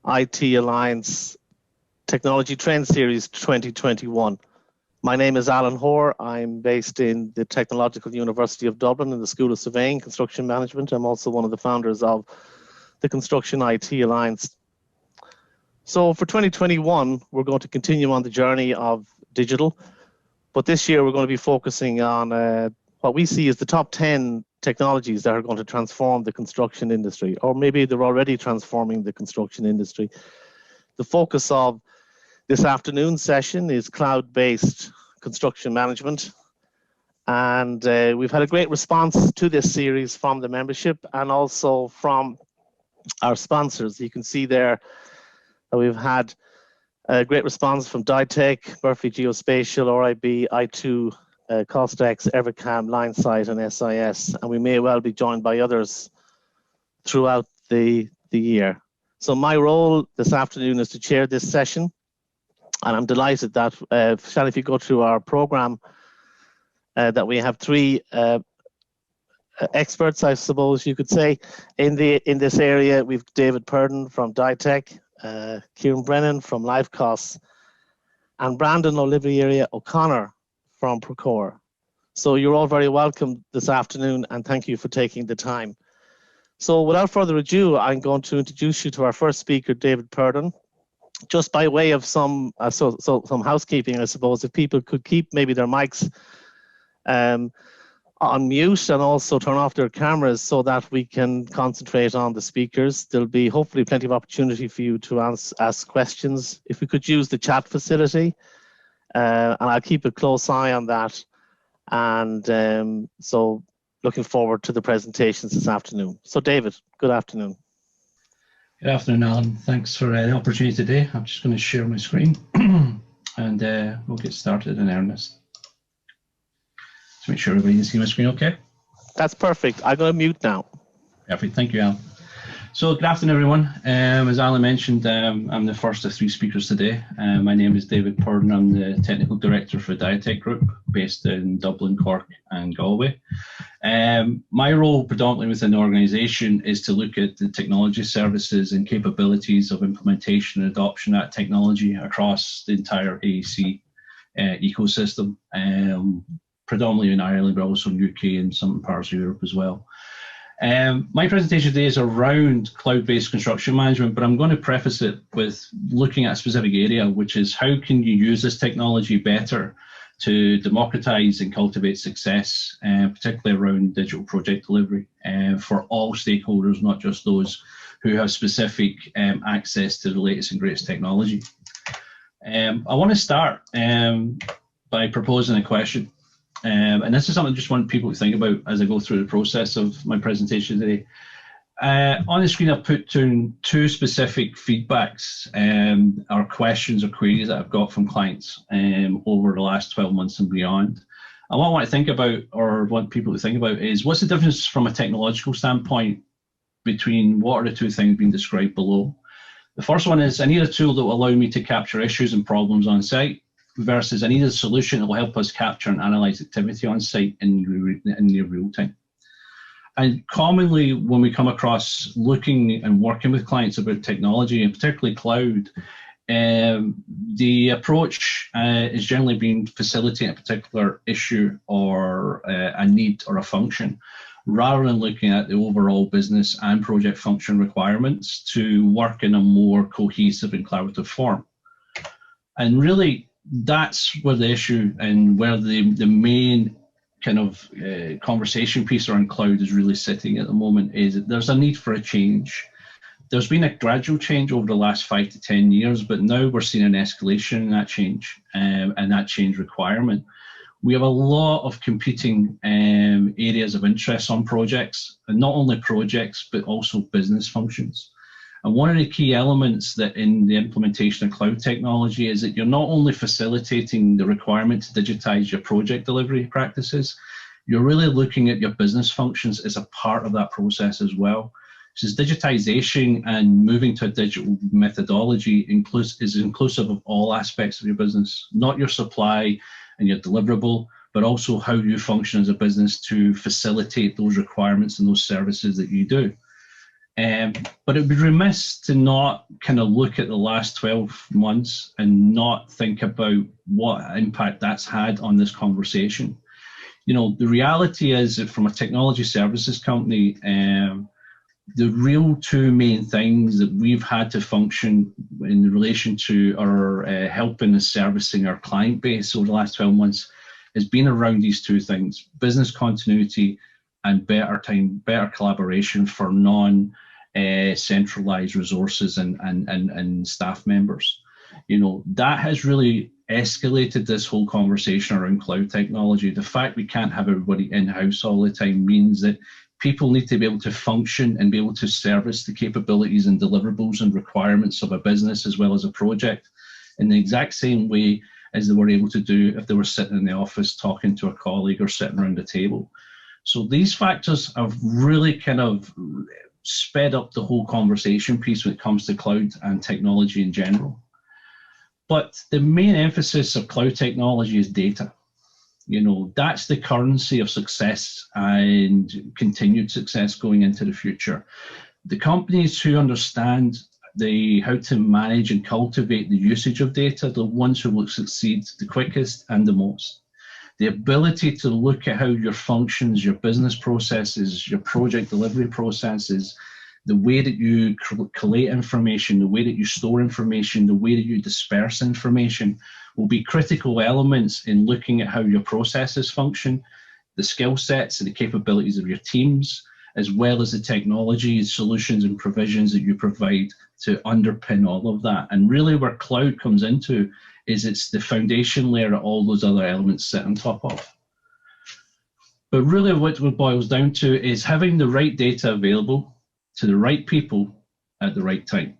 IT Alliance Technology Trend Series 2021. My name is Alan Hoare. I'm based in the Technological University of Dublin in the School of Surveying, Construction Management. I'm also one of the founders of the Construction IT Alliance. So for 2021, we're going to continue on the journey of digital, but this year we're going to be focusing on what we see as the top 10 technologies that are going to transform the construction industry, or maybe they're already transforming the construction industry. The focus of this afternoon session is cloud-based construction management, and we've had a great response to this series from the membership and also from our sponsors. You can see there that we've had a great response from Diatec, Berkeley Geospatial, RIB, I2, Costex, Evercam, Linesight, and SIS, and we may well be joined by others throughout the year. So my role this afternoon is to chair this session, and I'm delighted that, Shall, if you go through our program, that we have three experts, I suppose you could say, in this area. We've David Perdon from Diatec, Ciaran Brennan from LiveCost, and Brandon Oliveri-O'Connor from Procore. So you're all very welcome this afternoon, and thank you for taking the time. So without further ado, I'm going to introduce you to our first speaker, David Perdon. Just by way of some housekeeping, I suppose, if people could keep maybe their mics on mute and also turn off their cameras so that we can concentrate on the speakers. There'll be hopefully plenty of opportunity for you to ask questions. If we could use the chat facility, and I'll keep a close eye on that. And so looking forward to the presentations this afternoon. So David, good afternoon. Good afternoon, Alan. Thanks for the opportunity today. I'm just going to share my screen and we'll get started in earnest. Just make sure everybody can see my screen okay. That's perfect. I'm going to mute now. Perfect. Thank you, Alan. So good afternoon, everyone. As Alan mentioned, I'm the first of three speakers today. My name is David Perdon. I'm the Technical Director for Diatec Group, based in Dublin, Cork and Galway. My role predominantly within the organisation is to look at the technology services and capabilities of implementation and adoption of that technology across the entire AEC ecosystem, predominantly in Ireland, but also in the UK and some parts of Europe as well. My presentation today is around cloud-based construction management, but I'm going to preface it with looking at a specific area, which is how can you use this technology better to democratize and cultivate success, particularly around digital project delivery for all stakeholders, not just those who have specific access to the latest and greatest technology. I want to start by proposing a question. And this is something I just want people to think about as I go through the process of my presentation today. On the screen, I've put down two specific feedbacks or questions or queries that I've got from clients over the last 12 months and beyond. And what I want to think about, or want people to think about, is what's the difference from a technological standpoint between what are the two things being described below. The first one is I need a tool that will allow me to capture issues and problems on site, versus I need a solution that will help us capture and analyze activity on site in near real time. And commonly when we come across looking and working with clients about technology, and particularly cloud, the approach is generally being facilitating a particular issue or a need or a function, rather than looking at the overall business and project function requirements to work in a more cohesive and collaborative form. And really, that's where the issue and where the main kind of conversation piece around cloud is really sitting at the moment, is that there's a need for a change. There's been a gradual change over the last 5 to 10 years, but now we're seeing an escalation in that change and that change requirement. We have a lot of competing areas of interest on projects, and not only projects, but also business functions. And one of the key elements that in the implementation of cloud technology is that you're not only facilitating the requirement to digitize your project delivery practices, you're really looking at your business functions as a part of that process as well. So digitization and moving to a digital methodology is inclusive of all aspects of your business, not your supply and your deliverable, but also how you function as a business to facilitate those requirements and those services that you do. But it would be remiss to not kind of look at the last 12 months and not think about what impact that's had on this conversation. You know, the reality is that from a technology services company, the real two main things that we've had to function in relation to our helping and servicing our client base over the last 12 months has been around these two things: business continuity and better collaboration for non-centralized resources and staff members. You know, that has really escalated this whole conversation around cloud technology. The fact we can't have everybody in-house all the time means that people need to be able to function and be able to service the capabilities and deliverables and requirements of a business as well as a project in the exact same way as they were able to do if they were sitting in the office talking to a colleague or sitting around a table. So these factors have really kind of sped up the whole conversation piece when it comes to cloud and technology in general. But the main emphasis of cloud technology is data. You know, that's the currency of success and continued success going into the future. The companies who understand how to manage and cultivate the usage of data, the ones who will succeed the quickest and the most. The ability to look at how your functions, your business processes, your project delivery processes, the way that you collate information, the way that you store information, the way that you disperse information will be critical elements in looking at how your processes function, the skill sets and the capabilities of your teams, as well as the technology, solutions and provisions that you provide to underpin all of that. And really where cloud comes into is it's the foundation layer that all those other elements sit on top of. But really what it boils down to is having the right data available to the right people at the right time,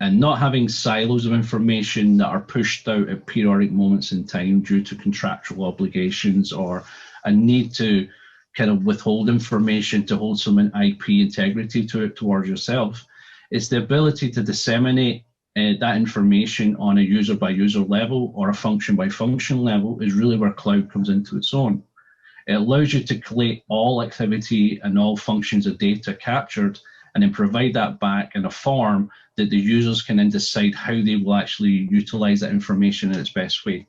and not having silos of information that are pushed out at periodic moments in time due to contractual obligations or a need to kind of withhold information to hold some IP integrity to it towards yourself. It's the ability to disseminate that information on a user by user level or a function by function level is really where cloud comes into its own. It allows you to collate all activity and all functions of data captured and then provide that back in a form that the users can then decide how they will actually utilize that information in its best way.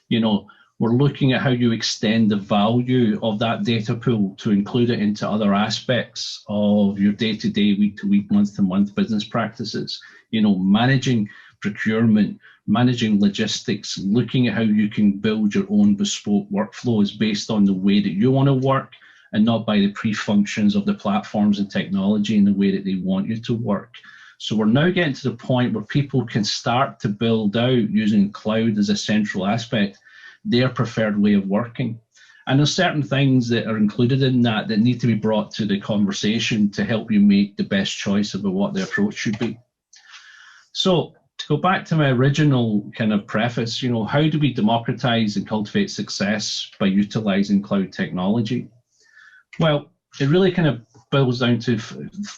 You know, we're looking at how you extend the value of that data pool to include it into other aspects of your day-to-day, week-to-week, month-to-month business practices. You know, managing procurement, managing logistics, looking at how you can build your own bespoke workflows based on the way that you want to work and not by the pre-functions of the platforms and technology in the way that they want you to work. So we're now getting to the point where people can start to build out using cloud as a central aspect their preferred way of working. And there's certain things that are included in that that need to be brought to the conversation to help you make the best choice about what the approach should be. So to go back to my original kind of preface, you know, how do we democratize and cultivate success by utilizing cloud technology? Well, it really kind of boils down to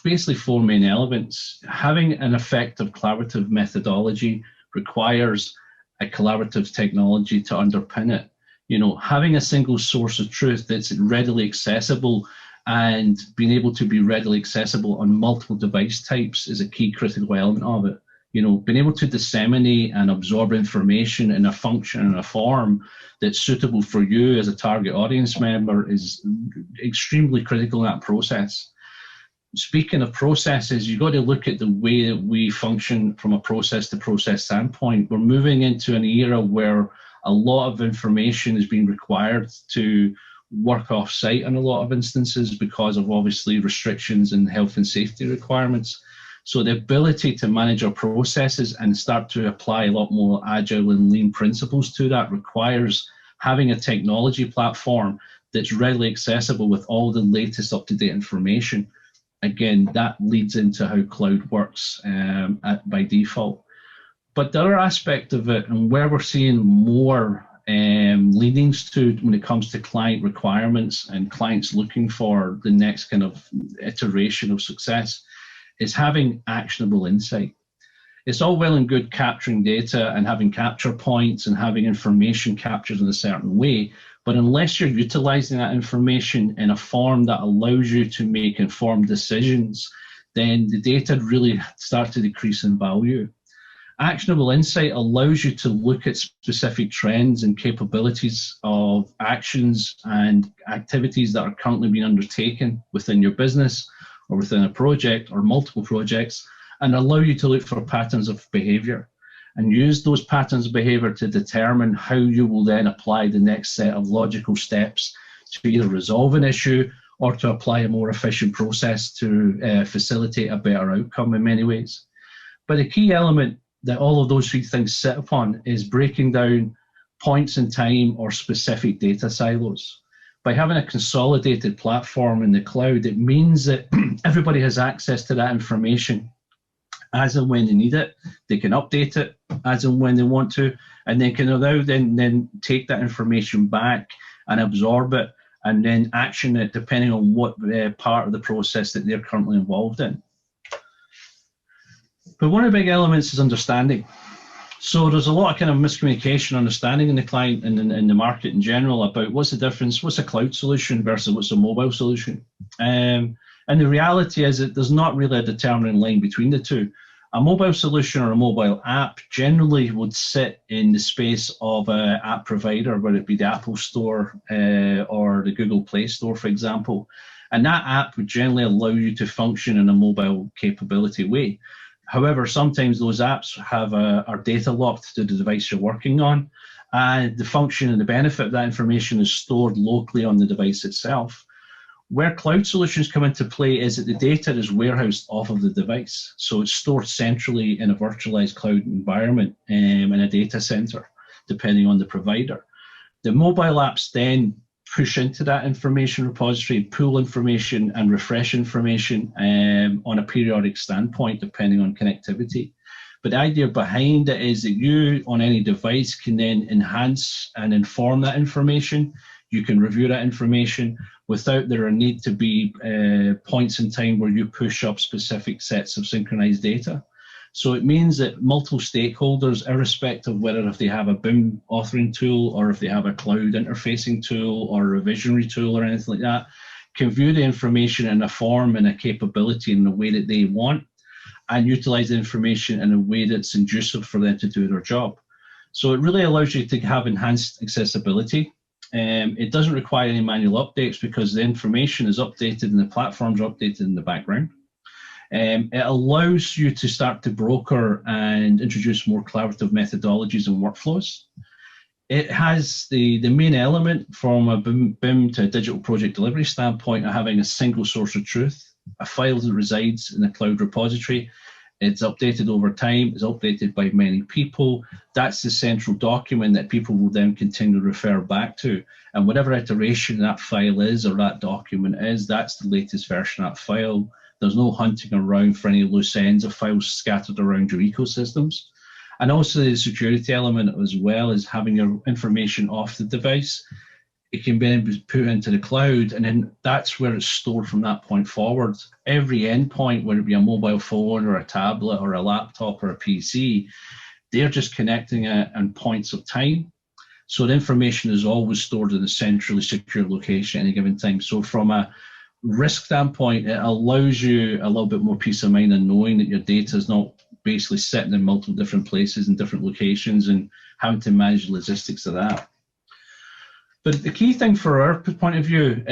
basically four main elements. Having an effective collaborative methodology requires a collaborative technology to underpin it. You know, having a single source of truth that's readily accessible and being able to be readily accessible on multiple device types is a key critical element of it. You know, being able to disseminate and absorb information in a function and a form that's suitable for you as a target audience member is extremely critical in that process. Speaking of processes, you've got to look at the way that we function from a process to process standpoint. We're moving into an era where a lot of information is being required to work off site in a lot of instances because of obviously restrictions and health and safety requirements. So the ability to manage our processes and start to apply a lot more agile and lean principles to that requires having a technology platform that's readily accessible with all the latest up-to-date information. Again, that leads into how cloud works by default. But the other aspect of it, and where we're seeing more leanings to when it comes to client requirements and clients looking for the next kind of iteration of success, is having actionable insight. It's all well and good capturing data and having capture points and having information captured in a certain way, But unless you're utilizing that information in a form that allows you to make informed decisions, then the data really start to decrease in value. Actionable Insight allows you to look at specific trends and capabilities of actions and activities that are currently being undertaken within your business or within a project or multiple projects, and allow you to look for patterns of behavior and use those patterns of behavior to determine how you will then apply the next set of logical steps to either resolve an issue or to apply a more efficient process to facilitate a better outcome in many ways. But the key element that all of those three things sit upon is breaking down points in time or specific data silos. By having a consolidated platform in the cloud, it means that everybody has access to that information as and when they need it. They can update it as and when they want to, and they can allow then take that information back and absorb it and then action it depending on what part of the process that they're currently involved in. But one of the big elements is understanding. So there's a lot of kind of miscommunication, understanding in the client and in the market in general about what's the difference, what's a cloud solution versus what's a mobile solution. And the reality is that there's not really a determining line between the two. A mobile solution or a mobile app generally would sit in the space of an app provider, whether it be the Apple Store or the Google Play Store, for example. And that app would generally allow you to function in a mobile capability way. However, sometimes those apps are data locked to the device you're working on, and the function and the benefit of that information is stored locally on the device itself. Where cloud solutions come into play is that the data is warehoused off of the device. So it's stored centrally in a virtualized cloud environment in a data center, depending on the provider. The mobile apps then push into that information repository, pull information and refresh information on a periodic standpoint, depending on connectivity. But the idea behind it is that you, on any device, can then enhance and inform that information. You can review that information without there a need to be points in time where you push up specific sets of synchronized data. So it means that multiple stakeholders, irrespective of whether if they have a BIM authoring tool or if they have a cloud interfacing tool or a visionary tool or anything like that, can view the information in a form and a capability in the way that they want and utilize the information in a way that's conducive for them to do their job. So it really allows you to have enhanced accessibility. It doesn't require any manual updates because the information is updated and the platforms are updated in the background. It allows you to start to broker and introduce more collaborative methodologies and workflows. It has the main element from a BIM to a digital project delivery standpoint of having a single source of truth, a file that resides in a cloud repository. It's updated over time, it's updated by many people. That's the central document that people will then continue to refer back to. And whatever iteration that file is or that document is, that's the latest version of that file. There's no hunting around for any loose ends of files scattered around your ecosystems. And also the security element as well is having your information off the device. It can then be put into the cloud, and then that's where it's stored from that point forward. Every endpoint, whether it be a mobile phone or a tablet or a laptop or a PC, they're just connecting it in points of time. So the information is always stored in a centrally secure location at any given time. So from a risk standpoint, it allows you a little bit more peace of mind and knowing that your data is not basically sitting in multiple different places and different locations and having to manage the logistics of that. But the key thing for our point of view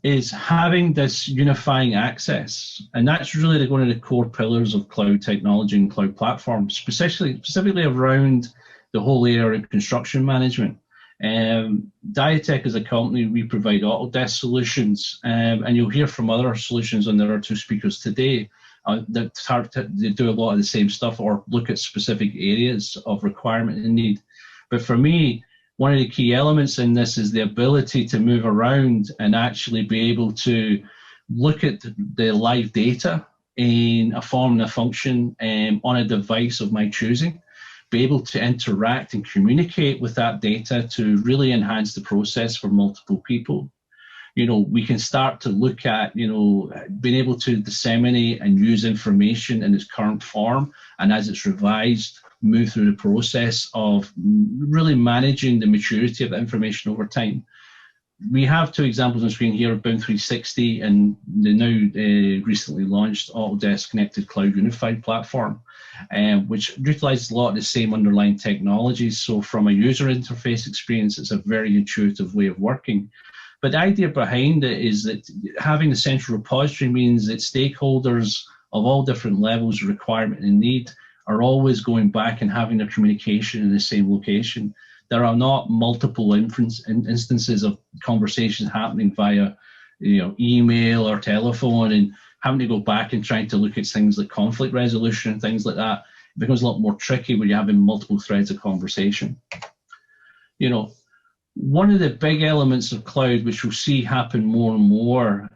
is having this unifying access. And that's really one of the core pillars of cloud technology and cloud platforms, specifically around the whole area of construction management. Diatec as a company, we provide Autodesk solutions, and you'll hear from other solutions, and there are two speakers today that they do a lot of the same stuff or look at specific areas of requirement and need. But for me, one of the key elements in this is the ability to move around and actually be able to look at the live data in a form and a function on a device of my choosing, be able to interact and communicate with that data to really enhance the process for multiple people. You know, we can start to look at, you know, being able to disseminate and use information in its current form, and as it's revised, move through the process of really managing the maturity of the information over time. we have two examples on the screen here of BIM 360 and the now recently launched Autodesk Connected Cloud Unified Platform, which utilizes a lot of the same underlying technologies. So from a user interface experience, it's a very intuitive way of working. But the idea behind it is that having a central repository means that stakeholders of all different levels of requirement and need are always going back and having their communication in the same location. There are not multiple instances of conversations happening via, email or telephone, and having to go back and trying to look at things like conflict resolution and things like that. It becomes a lot more tricky when you're having multiple threads of conversation. One of the big elements of cloud, which we'll see happen more and more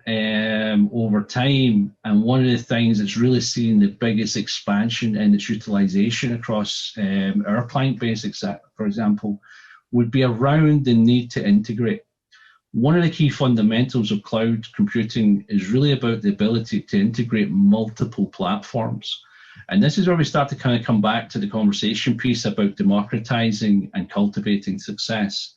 over time, and one of the things that's really seen the biggest expansion in its utilization across our client base, for example, would be around the need to integrate. One of the key fundamentals of cloud computing is really about the ability to integrate multiple platforms. And this is where we start to kind of come back to the conversation piece about democratizing and cultivating success.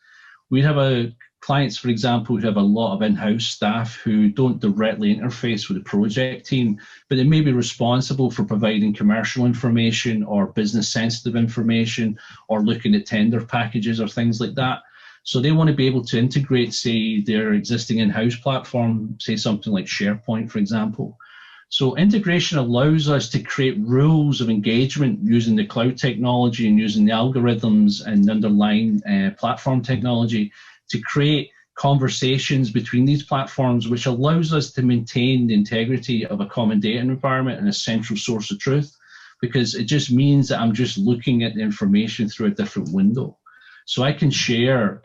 We have clients, for example, who have a lot of in-house staff who don't directly interface with the project team, but they may be responsible for providing commercial information or business sensitive information or looking at tender packages or things like that. So they want to be able to integrate, say, their existing in-house platform, say something like SharePoint, for example. So integration allows us to create rules of engagement using the cloud technology and using the algorithms and underlying platform technology to create conversations between these platforms, which allows us to maintain the integrity of a common data environment and a central source of truth, because it just means that I'm just looking at the information through a different window. So I can share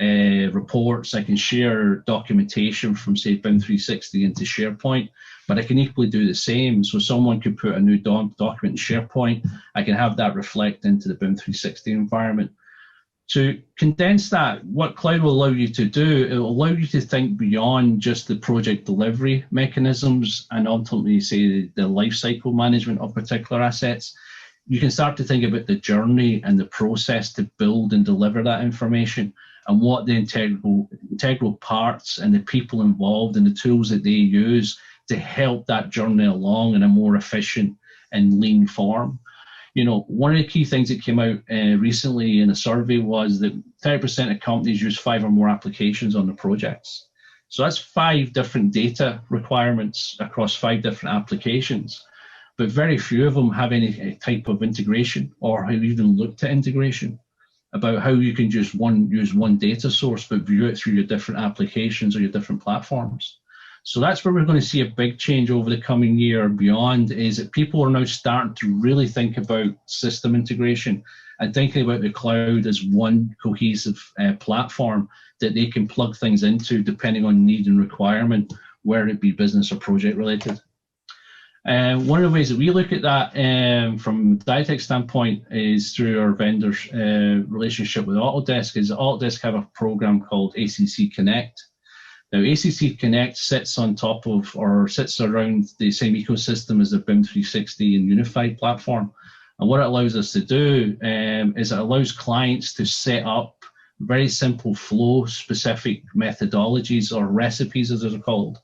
reports, I can share documentation from, say, BIM 360 into SharePoint, but I can equally do the same. So someone could put a new document in SharePoint, I can have that reflect into the BIM 360 environment. To condense that, what cloud will allow you to do, it will allow you to think beyond just the project delivery mechanisms and ultimately, say, the life cycle management of particular assets. You can start to think about the journey and the process to build and deliver that information, and what the integral parts and the people involved and the tools that they use to help that journey along in a more efficient and lean form. One of the key things that came out recently in a survey was that 30% of companies use 5 or more applications on their projects. So that's 5 different data requirements across 5 different applications. But very few of them have any type of integration or have even looked at integration about how you can just use one data source but view it through your different applications or your different platforms. So that's where we're going to see a big change over the coming year and beyond, is that people are now starting to really think about system integration and thinking about the cloud as one cohesive platform that they can plug things into depending on need and requirement, whether it be business or project related. One of the ways that we look at that from Diatec standpoint is through our vendors relationship with Autodesk. Is Autodesk have a program called Acc Connect. Now, Acc Connect sits on top of or sits around the same ecosystem as the BIM 360 and Unified platform. And what it allows us to do is it allows clients to set up very simple flow specific methodologies or recipes, as they're called,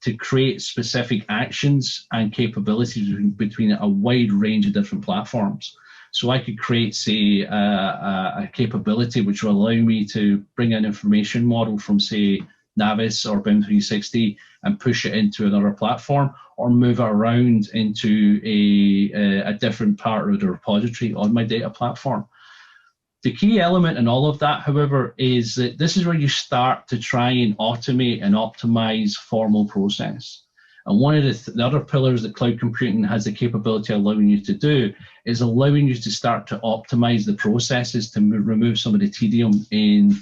to create specific actions and capabilities between a wide range of different platforms. So I could create, say, a capability which will allow me to bring an information model from, say, Navis or BIM 360 and push it into another platform, or move it around into a different part of the repository on my data platform. The key element in all of that, however, is that this is where you start to try and automate and optimize formal process. And one of the other pillars that cloud computing has the capability of allowing you to do is allowing you to start to optimize the processes to remove some of the tedium in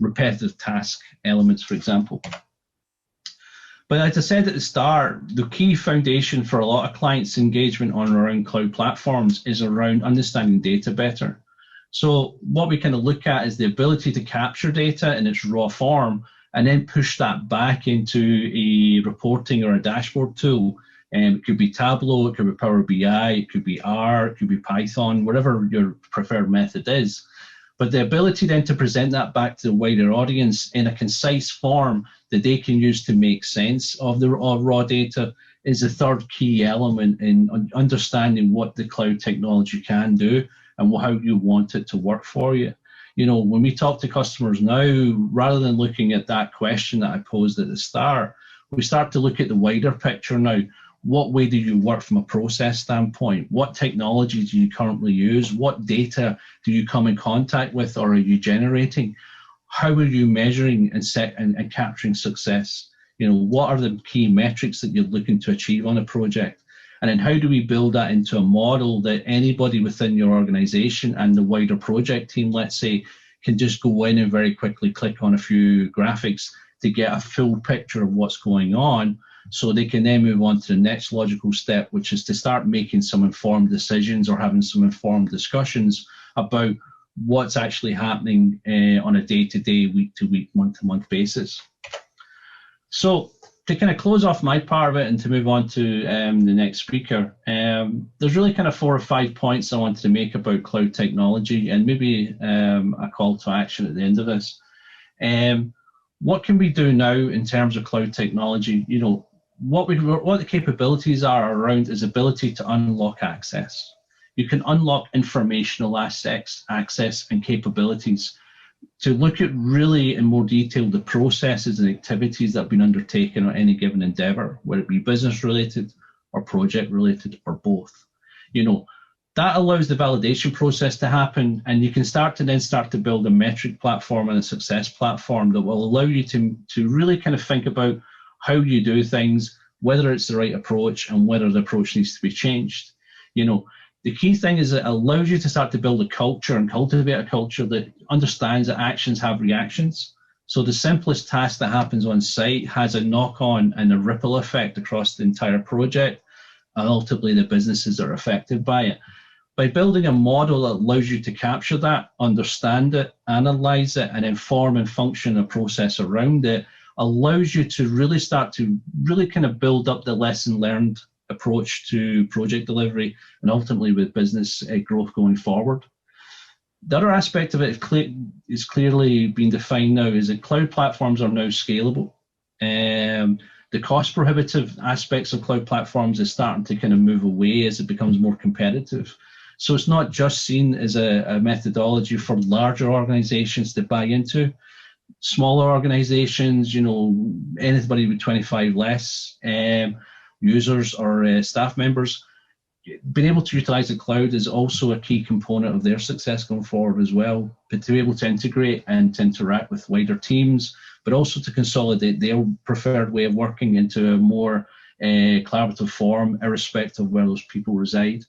repetitive task elements, for example. But as I said at the start, the key foundation for a lot of clients' engagement on around cloud platforms is around understanding data better. So what we kind of look at is the ability to capture data in its raw form and then push that back into a reporting or a dashboard tool. It could be Tableau, it could be Power BI, it could be R, it could be Python, whatever your preferred method is. But the ability then to present that back to the wider audience in a concise form that they can use to make sense of the raw data is the third key element in understanding what the cloud technology can do and how you want it to work for you. You know, when we talk to customers now, rather than looking at that question that I posed at the start, we start to look at the wider picture now. What way do you work from a process standpoint? What technology do you currently use? What data do you come in contact with or are you generating? How are you measuring and capturing success? You know, what are the key metrics that you're looking to achieve on a project? And then how do we build that into a model that anybody within your organization and the wider project team, let's say, can just go in and very quickly click on a few graphics to get a full picture of what's going on, so they can then move on to the next logical step, which is to start making some informed decisions or having some informed discussions about what's actually happening on a day-to-day, week-to-week, month-to-month basis. So to kind of close off my part of it and to move on to the next speaker, there's really kind of 4 or 5 points I wanted to make about cloud technology and maybe a call to action at the end of this. What can we do now in terms of cloud technology? You know, what the capabilities are around is ability to unlock access. You can unlock informational access and capabilities to look at really in more detail the processes and activities that have been undertaken on any given endeavor, whether it be business related or project related or both. You know, that allows the validation process to happen, and you can start to build a metric platform and a success platform that will allow you to really kind of think about how you do things, whether it's the right approach and whether the approach needs to be changed. You know, the key thing is it allows you to start to build a culture and cultivate a culture that understands that actions have reactions. So the simplest task that happens on site has a knock-on and a ripple effect across the entire project, and ultimately the businesses that are affected by it. By building a model that allows you to capture that, understand it, analyze it, and inform and function a process around it, allows you to really start to really kind of build up the lesson learned approach to project delivery and ultimately with business growth going forward. The other aspect of it is clearly being defined now is that cloud platforms are now scalable. The cost prohibitive aspects of cloud platforms is starting to kind of move away as it becomes more competitive. So it's not just seen as a methodology for larger organizations to buy into. Smaller organizations, you know, anybody with 25 less users or staff members, being able to utilize the cloud is also a key component of their success going forward as well. But to be able to integrate and to interact with wider teams, but also to consolidate their preferred way of working into a more collaborative form, irrespective of where those people reside.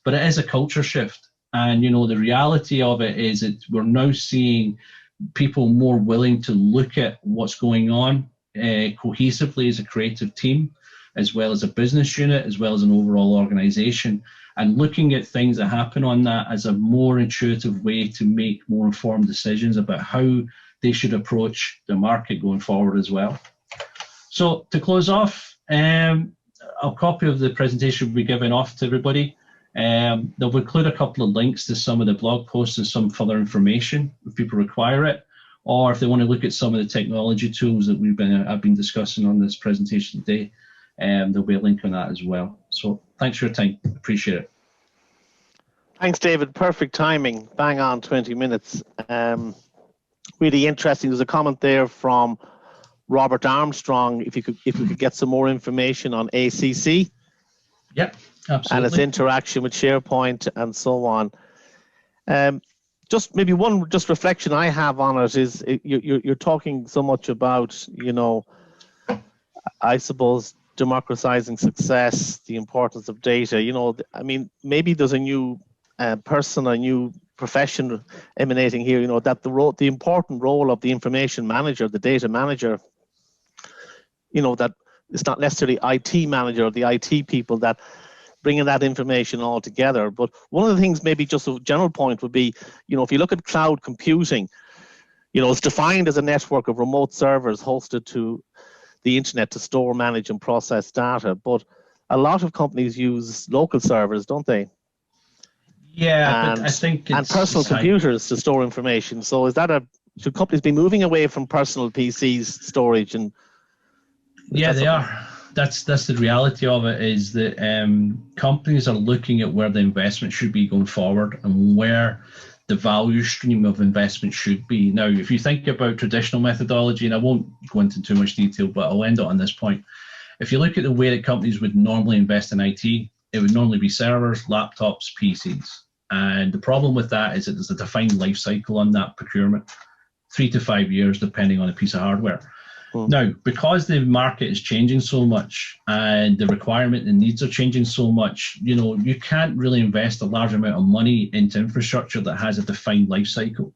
But it is a culture shift. And, you know, the reality of it is that we're now seeing people more willing to look at what's going on cohesively as a creative team, as well as a business unit, as well as an overall organization, and looking at things that happen on that as a more intuitive way to make more informed decisions about how they should approach the market going forward as well. So to close off, a copy of the presentation will be given off to everybody. They'll include a couple of links to some of the blog posts and some further information if people require it, or if they want to look at some of the technology tools that I've been discussing on this presentation today. There'll be a link on that as well. So thanks for your time. Appreciate it. Thanks, David. Perfect timing. Bang on 20 minutes. Really interesting. There's a comment there from Robert Armstrong. If we could get some more information on ACC. Yep, absolutely. And its interaction with SharePoint and so on. Just maybe one reflection I have on it is you're talking so much about, you know, I suppose, democratizing success, the importance of data. You know, I mean, maybe there's a new person, a new profession emanating here, you know, that the important role of the information manager, the data manager, you know, that it's not necessarily IT manager or the IT people that bringing that information all together. But one of the things, maybe just a general point would be, you know, if you look at cloud computing, you know, it's defined as a network of remote servers hosted to the internet to store, manage, and process data. But a lot of companies use local servers, don't they? Yeah, but I think and personal computers to store information. So should companies be moving away from personal PCs storage? And yeah, they are. That's the reality of it, is that companies are looking at where the investment should be going forward and where the value stream of investment should be. Now, if you think about traditional methodology, and I won't go into too much detail, but I'll end it on this point. If you look at the way that companies would normally invest in IT, it would normally be servers, laptops, PCs. And the problem with that is that there's a defined life cycle on that procurement, 3 to 5 years, depending on a piece of hardware. Now, because the market is changing so much and the requirement and needs are changing so much, you can't really invest a large amount of money into infrastructure that has a defined life cycle.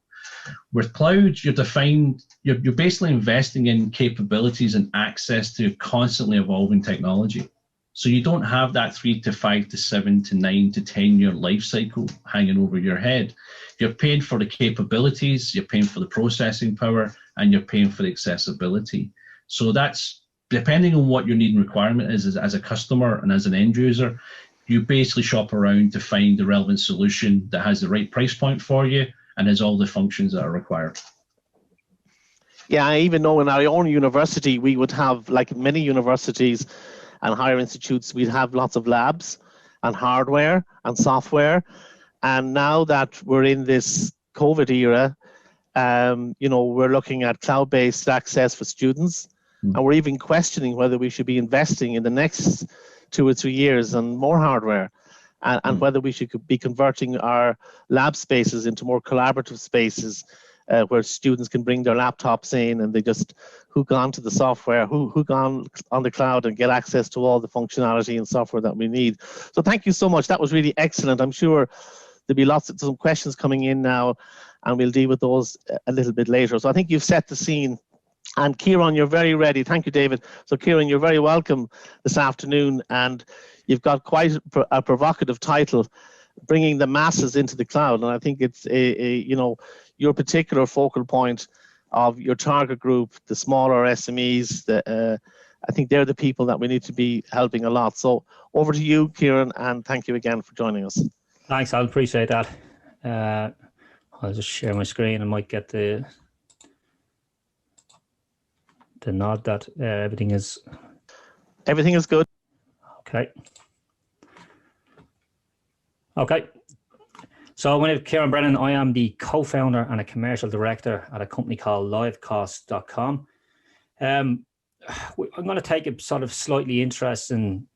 With cloud, you're basically investing in capabilities and access to constantly evolving technology. So you don't have that 3 to 5 to 7 to 9 to 10-year life cycle hanging over your head. You're paying for the capabilities, you're paying for the processing power, and you're paying for the accessibility. So that's, depending on what your need and requirement is as a customer and as an end user, you basically shop around to find the relevant solution that has the right price point for you and has all the functions that are required. Yeah, I even know in our own university, we would have, like many universities and higher institutes, we'd have lots of labs and hardware and software. And now that we're in this COVID era, we're looking at cloud-based access for students, and we're even questioning whether we should be investing in the next 2 or 3 years on more hardware, and whether we should be converting our lab spaces into more collaborative spaces where students can bring their laptops in and they just hook onto the software, hook on the cloud and get access to all the functionality and software that we need. So thank you so much. That was really excellent. I'm sure there'll be some questions coming in now, and we'll deal with those a little bit later. So I think you've set the scene. And Ciaran, you're very ready. Thank you, David. So Ciaran, you're very welcome this afternoon, and you've got quite a provocative title, Bringing the Masses into the Cloud. And I think it's your particular focal point of your target group, the smaller SMEs. I think they're the people that we need to be helping a lot. So over to you, Ciaran, and thank you again for joining us. Thanks, I appreciate that. I'll just share my screen and might get the nod that everything is good. Okay. So my name is Ciaran Brennan. I am the co-founder and a commercial director at a company called livecost.com. I'm going to take a sort of slightly interesting,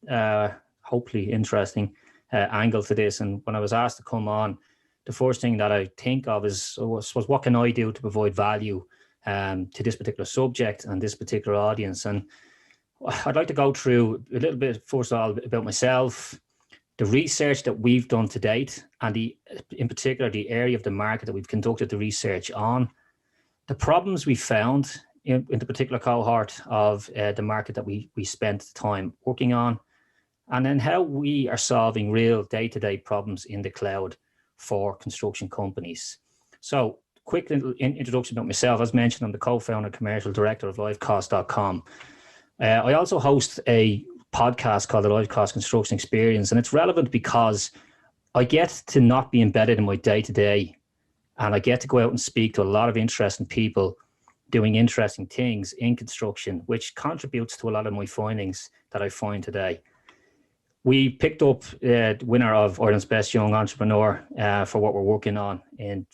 hopefully interesting angle to this. And when I was asked to come on, the first thing that I think of is, what can I do to provide value to this particular subject and this particular audience? And I'd like to go through a little bit, first of all, about myself, the research that we've done to date, and in particular, the area of the market that we've conducted the research on, the problems we found in the particular cohort of the market that we spent time working on, and then how we are solving real day-to-day problems in the cloud for construction companies. So quick little introduction about myself. As mentioned, I'm the co-founder and commercial director of livecost.com. I also host a podcast called the Livecost Construction Experience, and it's relevant because I get to not be embedded in my day-to-day, and I get to go out and speak to a lot of interesting people doing interesting things in construction, which contributes to a lot of my findings that I find today. We picked up the winner of Ireland's Best Young Entrepreneur for what we're working on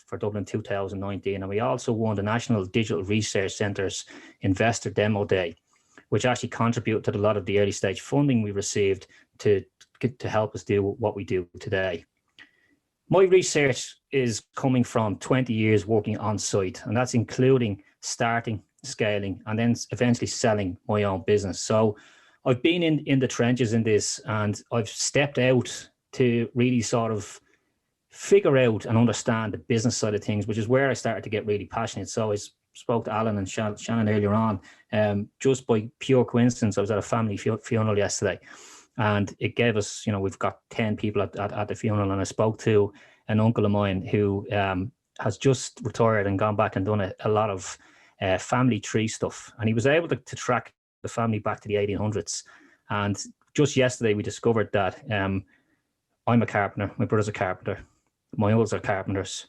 for Dublin 2019. And we also won the National Digital Research Centre's Investor Demo Day, which actually contributed to a lot of the early stage funding we received to help us do what we do today. My research is coming from 20 years working on site, and that's including starting, scaling, and then eventually selling my own business. So I've been in the trenches in this, and I've stepped out to really sort of figure out and understand the business side of things, which is where I started to get really passionate. So I spoke to Alan and Shannon earlier on. Just by pure coincidence, I was at a family funeral yesterday, and it gave us, we've got 10 people at the funeral, and I spoke to an uncle of mine who has just retired and gone back and done a lot of family tree stuff, and he was able to track the family back to the 1800s. And just yesterday we discovered that I'm a carpenter, my brother's a carpenter, My uncles are carpenters.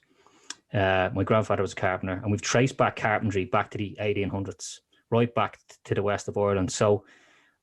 My grandfather was a carpenter, and we've traced back carpentry back to the 1800s, right back to the west of Ireland. So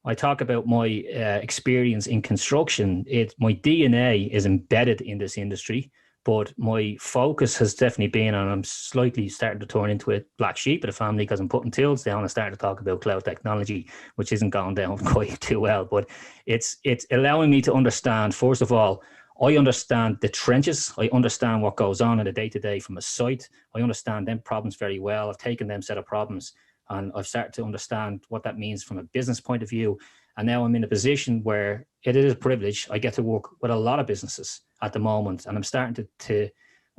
I talk about my experience in construction. My DNA is embedded in this industry, but my focus has definitely been, and I'm slightly starting to turn into a black sheep of the family because I'm putting tools down and starting to talk about cloud technology, which isn't going down quite too well. But it's allowing me to understand, first of all, I understand the trenches. I understand what goes on in the day-to-day from a site. I understand them problems very well. I've taken them set of problems and I've started to understand what that means from a business point of view. And now I'm in a position where it is a privilege. I get to work with a lot of businesses at the moment, and I'm starting to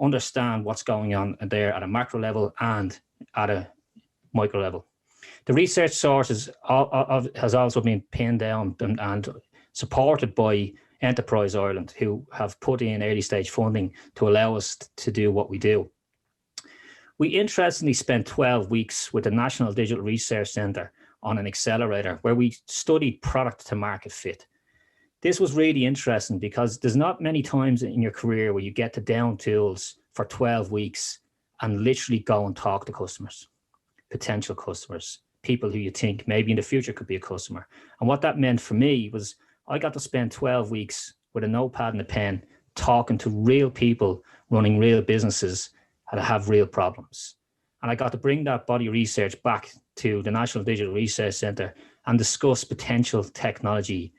understand what's going on there at a macro level and at a micro level. The research sources has also been pinned down and supported by Enterprise Ireland, who have put in early stage funding to allow us to do what we do. We interestingly spent 12 weeks with the National Digital Research Centre on an accelerator where we studied product to market fit. This was really interesting because there's not many times in your career where you get to down tools for 12 weeks and literally go and talk to customers, potential customers, people who you think maybe in the future could be a customer. And what that meant for me was I got to spend 12 weeks with a notepad and a pen talking to real people running real businesses that have real problems. And I got to bring that body of research back to the National Digital Research Centre and discuss potential technology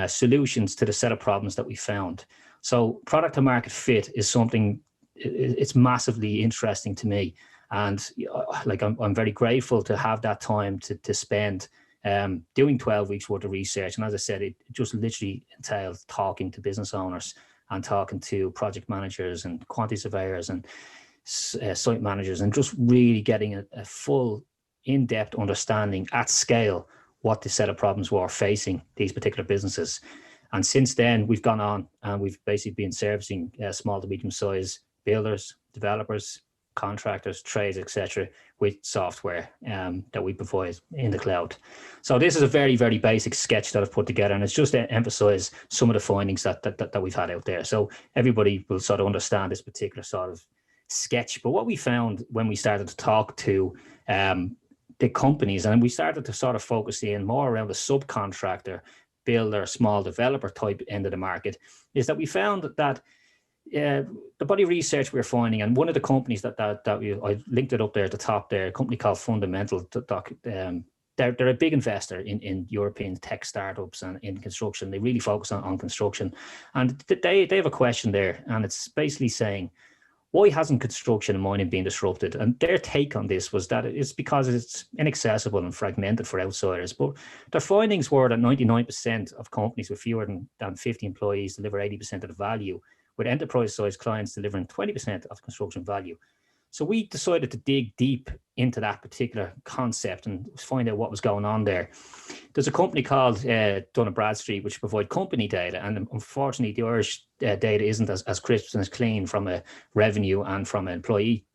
solutions to the set of problems that we found. So product to market fit is something, it's massively interesting to me. And like I'm very grateful to have that time to spend doing 12 weeks worth of research. And as I said, it just literally entailed talking to business owners and talking to project managers and quantity surveyors and site managers, and just really getting a full in-depth understanding at scale what the set of problems were facing these particular businesses. And since then, we've gone on and we've basically been servicing small to medium-sized builders, developers, contractors, trades, etc., with software that we provide in the cloud. So this is a very, very basic sketch that I've put together, and it's just to emphasize some of the findings that we've had out there. So everybody will sort of understand this particular sort of sketch. But what we found when we started to talk to the companies, and we started to sort of focus in more around the subcontractor, builder, small developer type end of the market, is that we found that the body of research we're finding, and one of the companies that I linked it up there at the top there, a company called Fundamental, they're a big investor in European tech startups and in construction. They really focus on construction. And they have a question there, and it's basically saying, why hasn't construction and mining been disrupted? And their take on this was that it's because it's inaccessible and fragmented for outsiders. But their findings were that 99% of companies with fewer than 50 employees deliver 80% of the value, with enterprise-sized clients delivering 20% of construction value. So we decided to dig deep into that particular concept and find out what was going on there. There's a company called Dun & Bradstreet, which provide company data. And unfortunately, the Irish data isn't as crisp and as clean from a revenue and from an employee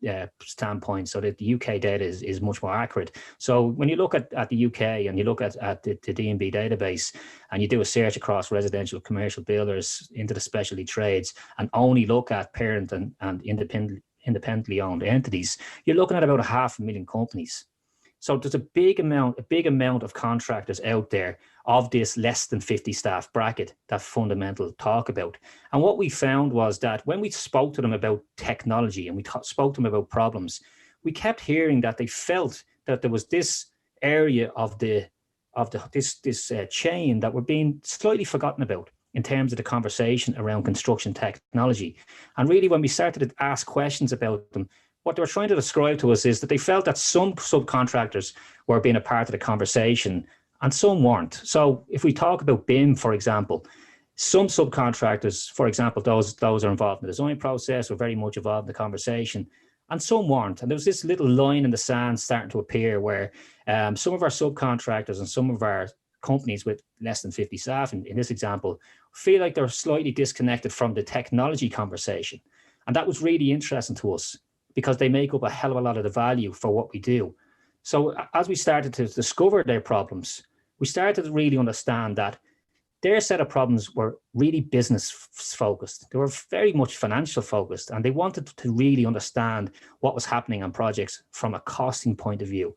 standpoint, so that the UK data is much more accurate. So when you look at the UK and you look at the D&B database and you do a search across residential commercial builders into the specialty trades and only look at parent and independently owned entities, you're looking at about 500,000 companies. So there's a big amount of contractors out there of this less than 50 staff bracket that Fundamental talk about. And what we found was that when we spoke to them about technology and we spoke to them about problems, we kept hearing that they felt that there was this area of this chain that were being slightly forgotten about in terms of the conversation around construction technology. And really, when we started to ask questions about them, what they were trying to describe to us is that they felt that some subcontractors were being a part of the conversation and some weren't. So if we talk about BIM, for example, some subcontractors, for example, those are involved in the design process, were very much involved in the conversation, and some weren't. And there was this little line in the sand starting to appear where some of our subcontractors and some of our companies with less than 50 staff, in this example, feel like they're slightly disconnected from the technology conversation. And that was really interesting to us because they make up a hell of a lot of the value for what we do. So as we started to discover their problems, we started to really understand that their set of problems were really business focused. They were very much financial focused, and they wanted to really understand what was happening on projects from a costing point of view.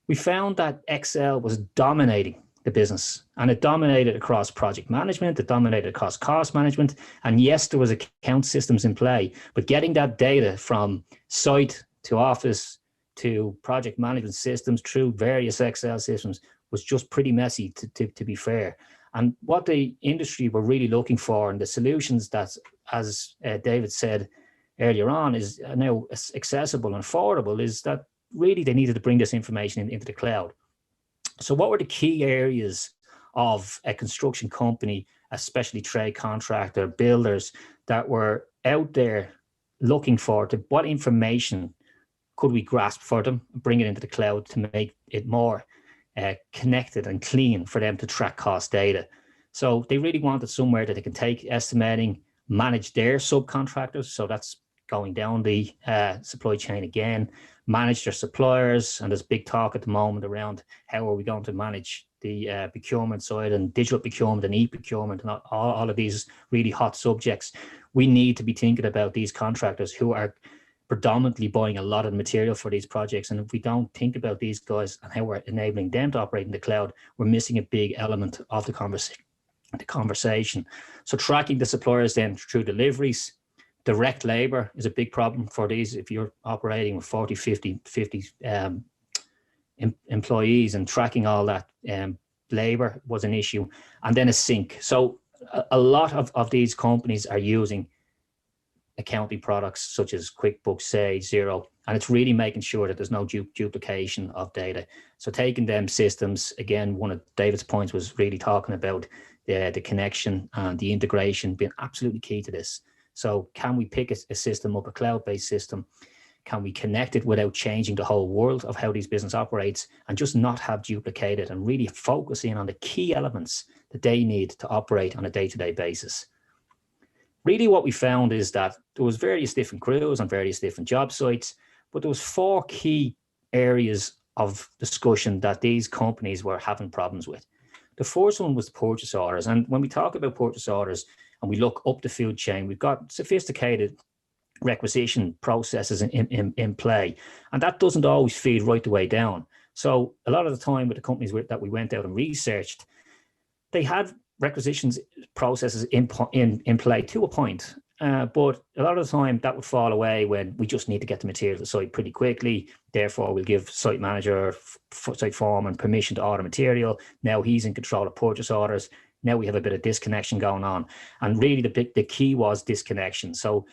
We found that Excel was dominating the business, and it dominated across project management, it dominated across cost management. And yes, there was account systems in play, but getting that data from site to office to project management systems through various Excel systems was just pretty messy, to be fair. And what the industry were really looking for, and the solutions that, as David said earlier on, is now accessible and affordable, is that really they needed to bring this information into the cloud. So what were the key areas of a construction company, especially trade contractor, builders, that were out there looking for? What information could we grasp for them, bring it into the cloud to make it more connected and clean for them to track cost data? So they really wanted somewhere that they can take estimating, manage their subcontractors. So that's going down the supply chain again, manage their suppliers. And there's big talk at the moment around how are we going to manage the procurement side and digital procurement and e-procurement and all of these really hot subjects. We need to be thinking about these contractors who are predominantly buying a lot of material for these projects. And if we don't think about these guys and how we're enabling them to operate in the cloud, we're missing a big element of the conversation. So tracking the suppliers then through deliveries. Direct labor is a big problem for these. If you're operating with 40, 50 employees, and tracking all that labor was an issue. And then a sync. So a lot of these companies are using accounting products such as QuickBooks, Sage, Xero, and it's really making sure that there's no duplication of data. So taking them systems, again, one of David's points was really talking about the connection and the integration being absolutely key to this. So can we pick a system up, a cloud-based system? Can we connect it without changing the whole world of how these business operates, and just not have duplicated, and really focus in on the key elements that they need to operate on a day-to-day basis? Really what we found is that there was various different crews on various different job sites, but there was 4 key areas of discussion that these companies were having problems with. The first one was purchase orders. And when we talk about purchase orders and we look up the food chain, we've got sophisticated requisition processes in play, and that doesn't always feed right the way down. So a lot of the time with the companies that we went out and researched, they had requisitions processes in play to a point, but a lot of the time that would fall away when we just need to get the material to site pretty quickly. Therefore, we'll give site manager, site foreman permission to order material. Now he's in control of purchase orders. Now we have a bit of disconnection going on, and really the key was disconnection. So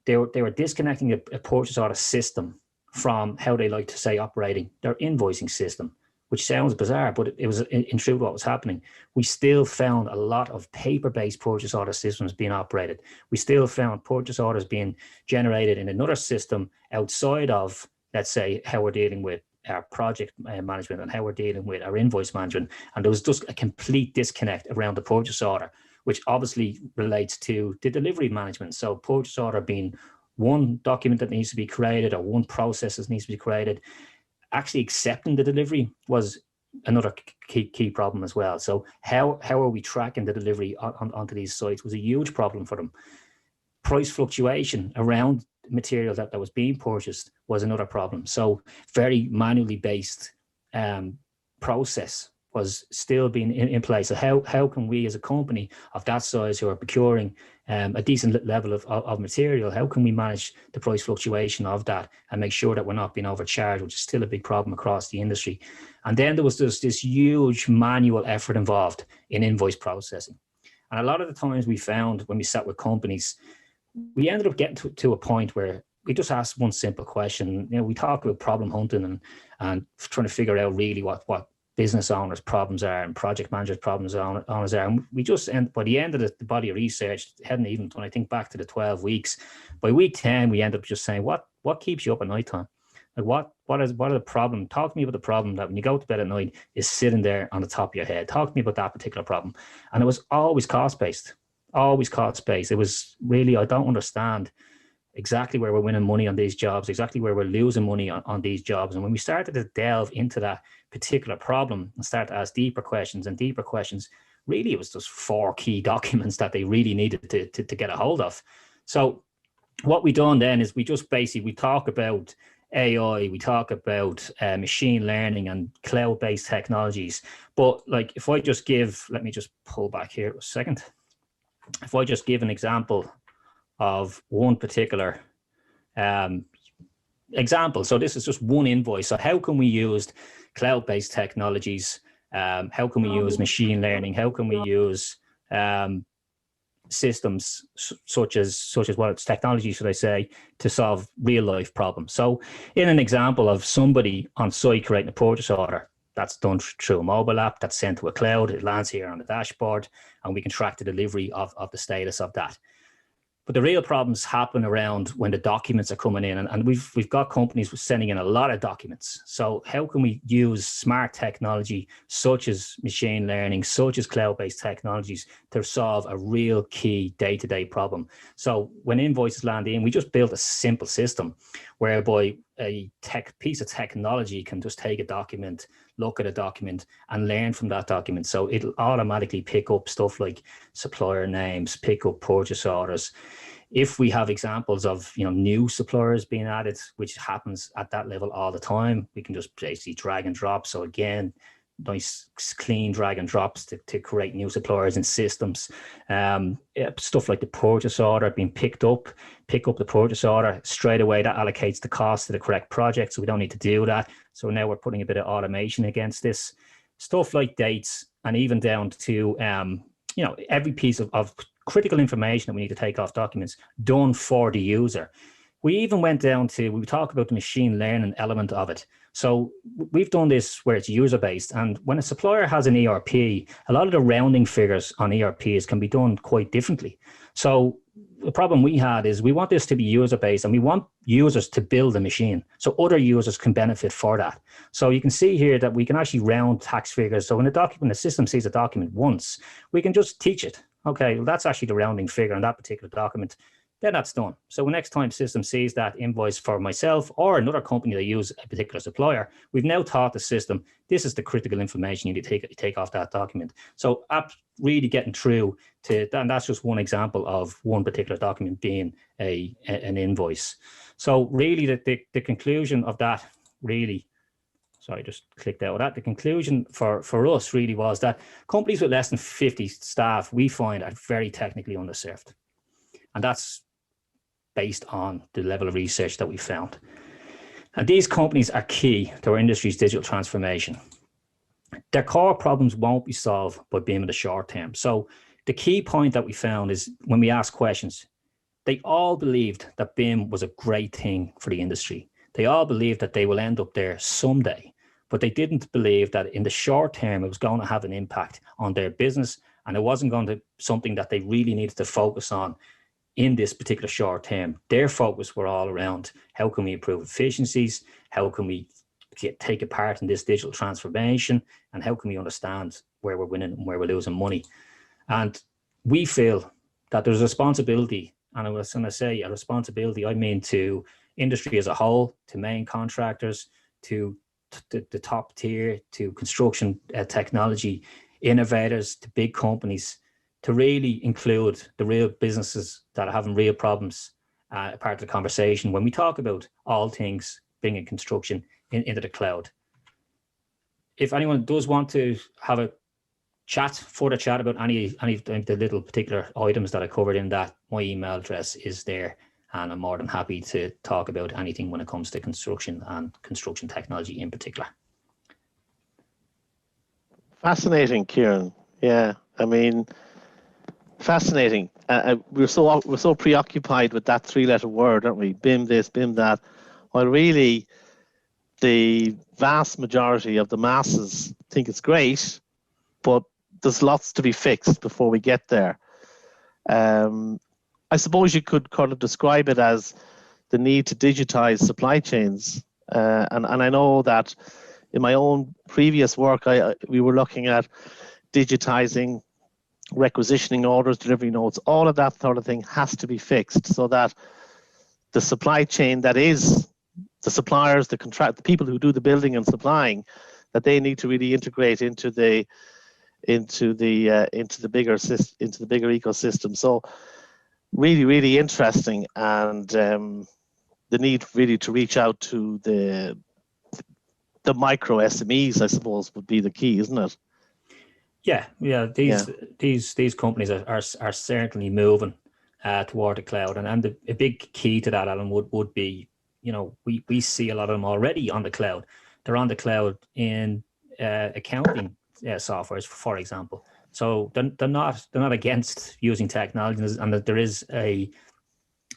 they were disconnecting a purchase order system from how they like to say operating their invoicing system, which sounds bizarre, but it was in truth what was happening. We still found a lot of paper-based purchase order systems being operated. We still found purchase orders being generated in another system outside of, let's say, how we're dealing with our project management and how we're dealing with our invoice management. And there was just a complete disconnect around the purchase order, which obviously relates to the delivery management. So purchase order being one document that needs to be created, or one process that needs to be created. Actually accepting the delivery was another key problem as well. So how are we tracking the delivery onto these sites was a huge problem for them. Price fluctuation around material that was being purchased was another problem. So very manually based process was still being in place. So how can we as a company of that size who are procuring a decent level of material, how can we manage the price fluctuation of that and make sure that we're not being overcharged, which is still a big problem across the industry? And then there was this huge manual effort involved in invoice processing. And a lot of the times we found when we sat with companies, we ended up getting to a point where we just asked one simple question. You know, we talk about problem hunting and trying to figure out really what business owners' problems are and project managers' problems owners are. And we just end, by the end of the body of research, hadn't even, when I think back to the 12 weeks, by week 10, we end up just saying, what keeps you up at night time? Like what are the problem? Talk to me about the problem that when you go to bed at night is sitting there on the top of your head. Talk to me about that particular problem. And it was always cost-based, always cost-based. It was really, I don't understand exactly where we're winning money on these jobs, exactly where we're losing money on these jobs. And when we started to delve into that particular problem and start to ask deeper questions, really it was just 4 key documents that they really needed to get a hold of. So what we done then is we just basically, we talk about AI, we talk about machine learning and cloud-based technologies. But like, if I just give, let me just pull back here a second. If I just give an example of one particular example. So this is just one invoice. So how can we use cloud-based technologies? How can we use machine learning? How can we use systems such as what it's technology, should I say, to solve real life problems? So in an example of somebody on site creating a purchase order, that's done through a mobile app that's sent to a cloud. It lands here on the dashboard, and we can track the delivery of the status of that. But the real problems happen around when the documents are coming in, and we've got companies sending in a lot of documents. So how can we use smart technology such as machine learning, such as cloud-based technologies to solve a real key day-to-day problem? So when invoices land in, we just built a simple system whereby a piece of technology can just take a document, look at a document, and learn from that document. So it'll automatically pick up stuff like supplier names, pick up purchase orders. If we have examples of new suppliers being added, which happens at that level all the time, we can just basically drag and drop. So again, nice clean drag and drops to create new suppliers and systems. Stuff like the purchase order being pick up the purchase order straight away. That allocates the cost to the correct project, so we don't need to do that. So now we're putting a bit of automation against this. Stuff like dates, and even down to every piece of critical information that we need to take off documents done for the user. We even went down to, we talk about the machine learning element of it. So we've done this where it's user-based, and when a supplier has an ERP, a lot of the rounding figures on ERPs can be done quite differently. So the problem we had is we want this to be user-based, and we want users to build a machine so other users can benefit for that. So you can see here that we can actually round tax figures. So when the system sees a document once, we can just teach it. Okay, well, that's actually the rounding figure on that particular document. Then that's done. So next time system sees that invoice for myself or another company that use a particular supplier, we've now taught the system, this is the critical information you need to take off that document. So really getting through to, and that's just one example of one particular document being an invoice. So really the conclusion of that really, sorry, just clicked out of that. The conclusion for us really was that companies with less than 50 staff, we find, are very technically underserved. And that's based on the level of research that we found. And these companies are key to our industry's digital transformation. Their core problems won't be solved by BIM in the short term. So the key point that we found is when we asked questions, they all believed that BIM was a great thing for the industry. They all believed that they will end up there someday, but they didn't believe that in the short term it was going to have an impact on their business, and it wasn't going to something that they really needed to focus on in this particular short term. Their focus were all around how can we improve efficiencies, how can we take a part in this digital transformation, and how can we understand where we're winning and where we're losing money. And we feel that there's a responsibility, and I was going to say a responsibility, I mean to industry as a whole, to main contractors, to the top tier, to construction technology innovators, to big companies, to really include the real businesses that are having real problems part of the conversation when we talk about all things bringing construction into the cloud. If anyone does want to have a further chat about any of the little particular items that I covered in that, my email address is there, and I'm more than happy to talk about anything when it comes to construction and construction technology in particular. Fascinating, Ciaran. Yeah, I mean, fascinating. We're so preoccupied with that 3-letter word, aren't we? BIM this, BIM that. While really, the vast majority of the masses think it's great, but there's lots to be fixed before we get there. I suppose you could kind of describe it as the need to digitize supply chains. And I know that in my own previous work, we were looking at digitizing requisitioning orders, delivery notes, all of that sort of thing has to be fixed so that the supply chain, that is the suppliers, the people who do the building and supplying, that they need to really integrate into the into the bigger ecosystem. So really, really interesting, and the need really to reach out to the micro SMEs, I suppose, would be the key, isn't it? Yeah. These companies are certainly moving toward the cloud, and a big key to that, Alan, would be, we see a lot of them already on the cloud. They're on the cloud in accounting softwares, for example. So they're not against using technology, and that there is a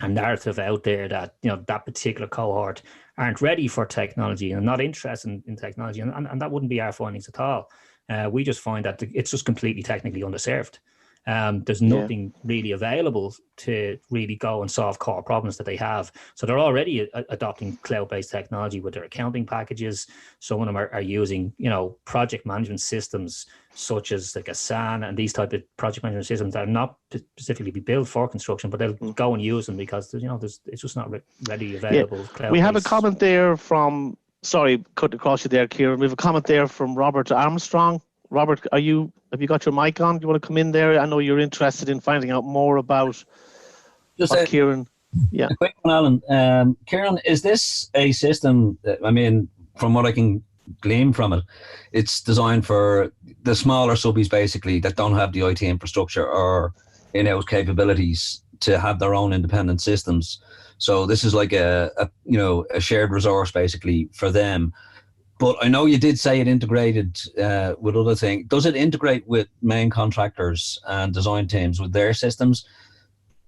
narrative out there that that particular cohort aren't ready for technology and not interested in technology, and that wouldn't be our findings at all. We just find that it's just completely technically underserved. There's nothing really available to really go and solve core problems that they have. So they're already adopting cloud-based technology with their accounting packages. Some of them are using, project management systems such as like Asana and these type of project management systems that are not specifically built for construction, but they'll go and use them because it's just not readily available. We have a comment there from, sorry, cut across you there, Ciaran. We have a comment there from Robert Armstrong. Robert, have you got your mic on? Do you want to come in there? I know you're interested in finding out more about Ciaran. Yeah. A quick one, Alan. Ciaran, is this a system that, from what I can glean from it, it's designed for the smaller subbies basically that don't have the IT infrastructure or in-house capabilities to have their own independent systems. So this is like a shared resource basically for them. But I know you did say it integrated with other things. Does it integrate with main contractors and design teams with their systems?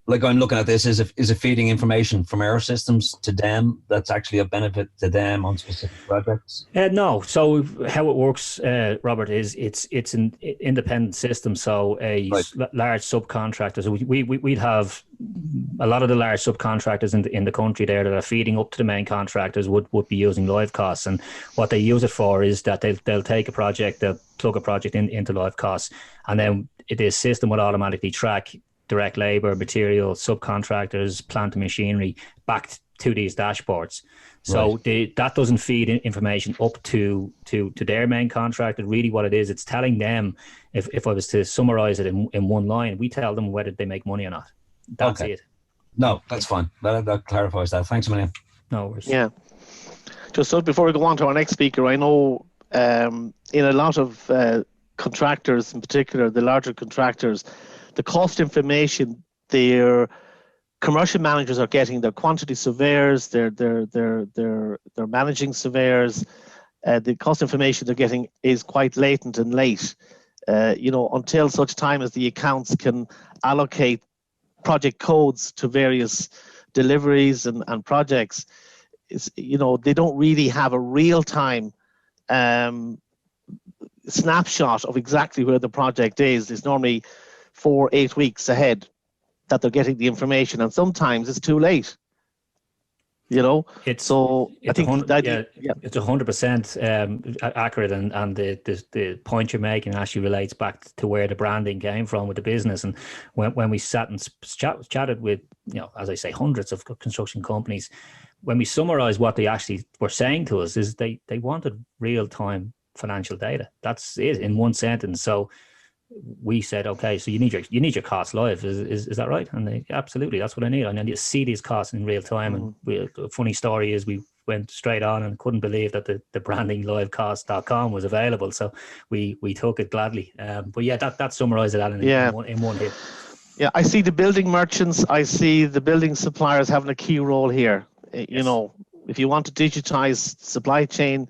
Like I'm looking at this, is it feeding information from our systems to them that's actually of benefit to them on specific projects? No. So how it works, Robert, is it's an independent system. So large subcontractors, we'd have a lot of the large subcontractors in the country there that are feeding up to the main contractors would be using live costs. And what they use it for is that they'll take a project, they'll plug a project into live costs, and then the system will automatically track direct labor, material, subcontractors, plant and machinery back to these dashboards. So that doesn't feed information up to their main contractor. Really what it is, it's telling them, if I was to summarize it in one line, we tell them whether they make money or not. That's it. No, that's fine. That clarifies that. Thanks a million. No worries. Yeah. Just so before we go on to our next speaker, I know in a lot of contractors, in particular the larger contractors, the cost information their commercial managers are getting, their quantity surveyors, their managing surveyors, the cost information they're getting is quite latent and late. Until such time as the accounts can allocate project codes to various deliveries and projects, they don't really have a real-time snapshot of exactly where the project is. It's normally 4-8 weeks ahead that they're getting the information, and sometimes it's too late. It's 100% accurate, and the point you're making actually relates back to where the branding came from with the business. And when we sat and chatted with, as I say, hundreds of construction companies, when we summarized what they actually were saying to us, is they wanted real-time financial data. That's it in one sentence. So we said, okay, so you need your costs live. Is that right? And they, absolutely, that's what I need. And then you see these costs in real time. And the funny story is we went straight on and couldn't believe that the branding livecost.com was available. So we took it gladly. But yeah, that summarized it, Alan, in one hit. Yeah, I see the building merchants, I see the building suppliers having a key role here. Yes. If you want to digitize supply chain,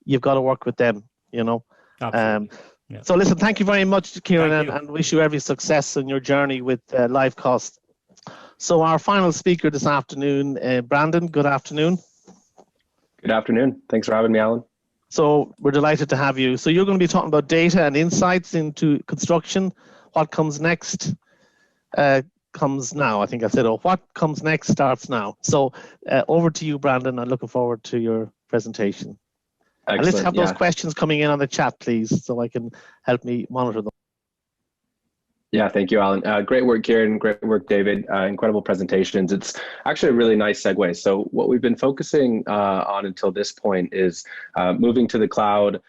you've got to work with them, Absolutely. Yeah. So listen, thank you very much, Ciaran, and wish you every success in your journey with Live Cost. So our final speaker this afternoon, Brandon, good afternoon. Good afternoon. Thanks for having me, Alan. So we're delighted to have you. So you're going to be talking about data and insights into construction. What comes next comes now. I think I said, what comes next starts now. So over to you, Brandon. I'm looking forward to your presentation. Excellent. And let's have those questions coming in on the chat, please, so I can help me monitor them. Yeah, thank you, Alan. Great work, Ciaran. Great work, David. Incredible presentations. It's actually a really nice segue. So what we've been focusing on until this point is moving to the cloud,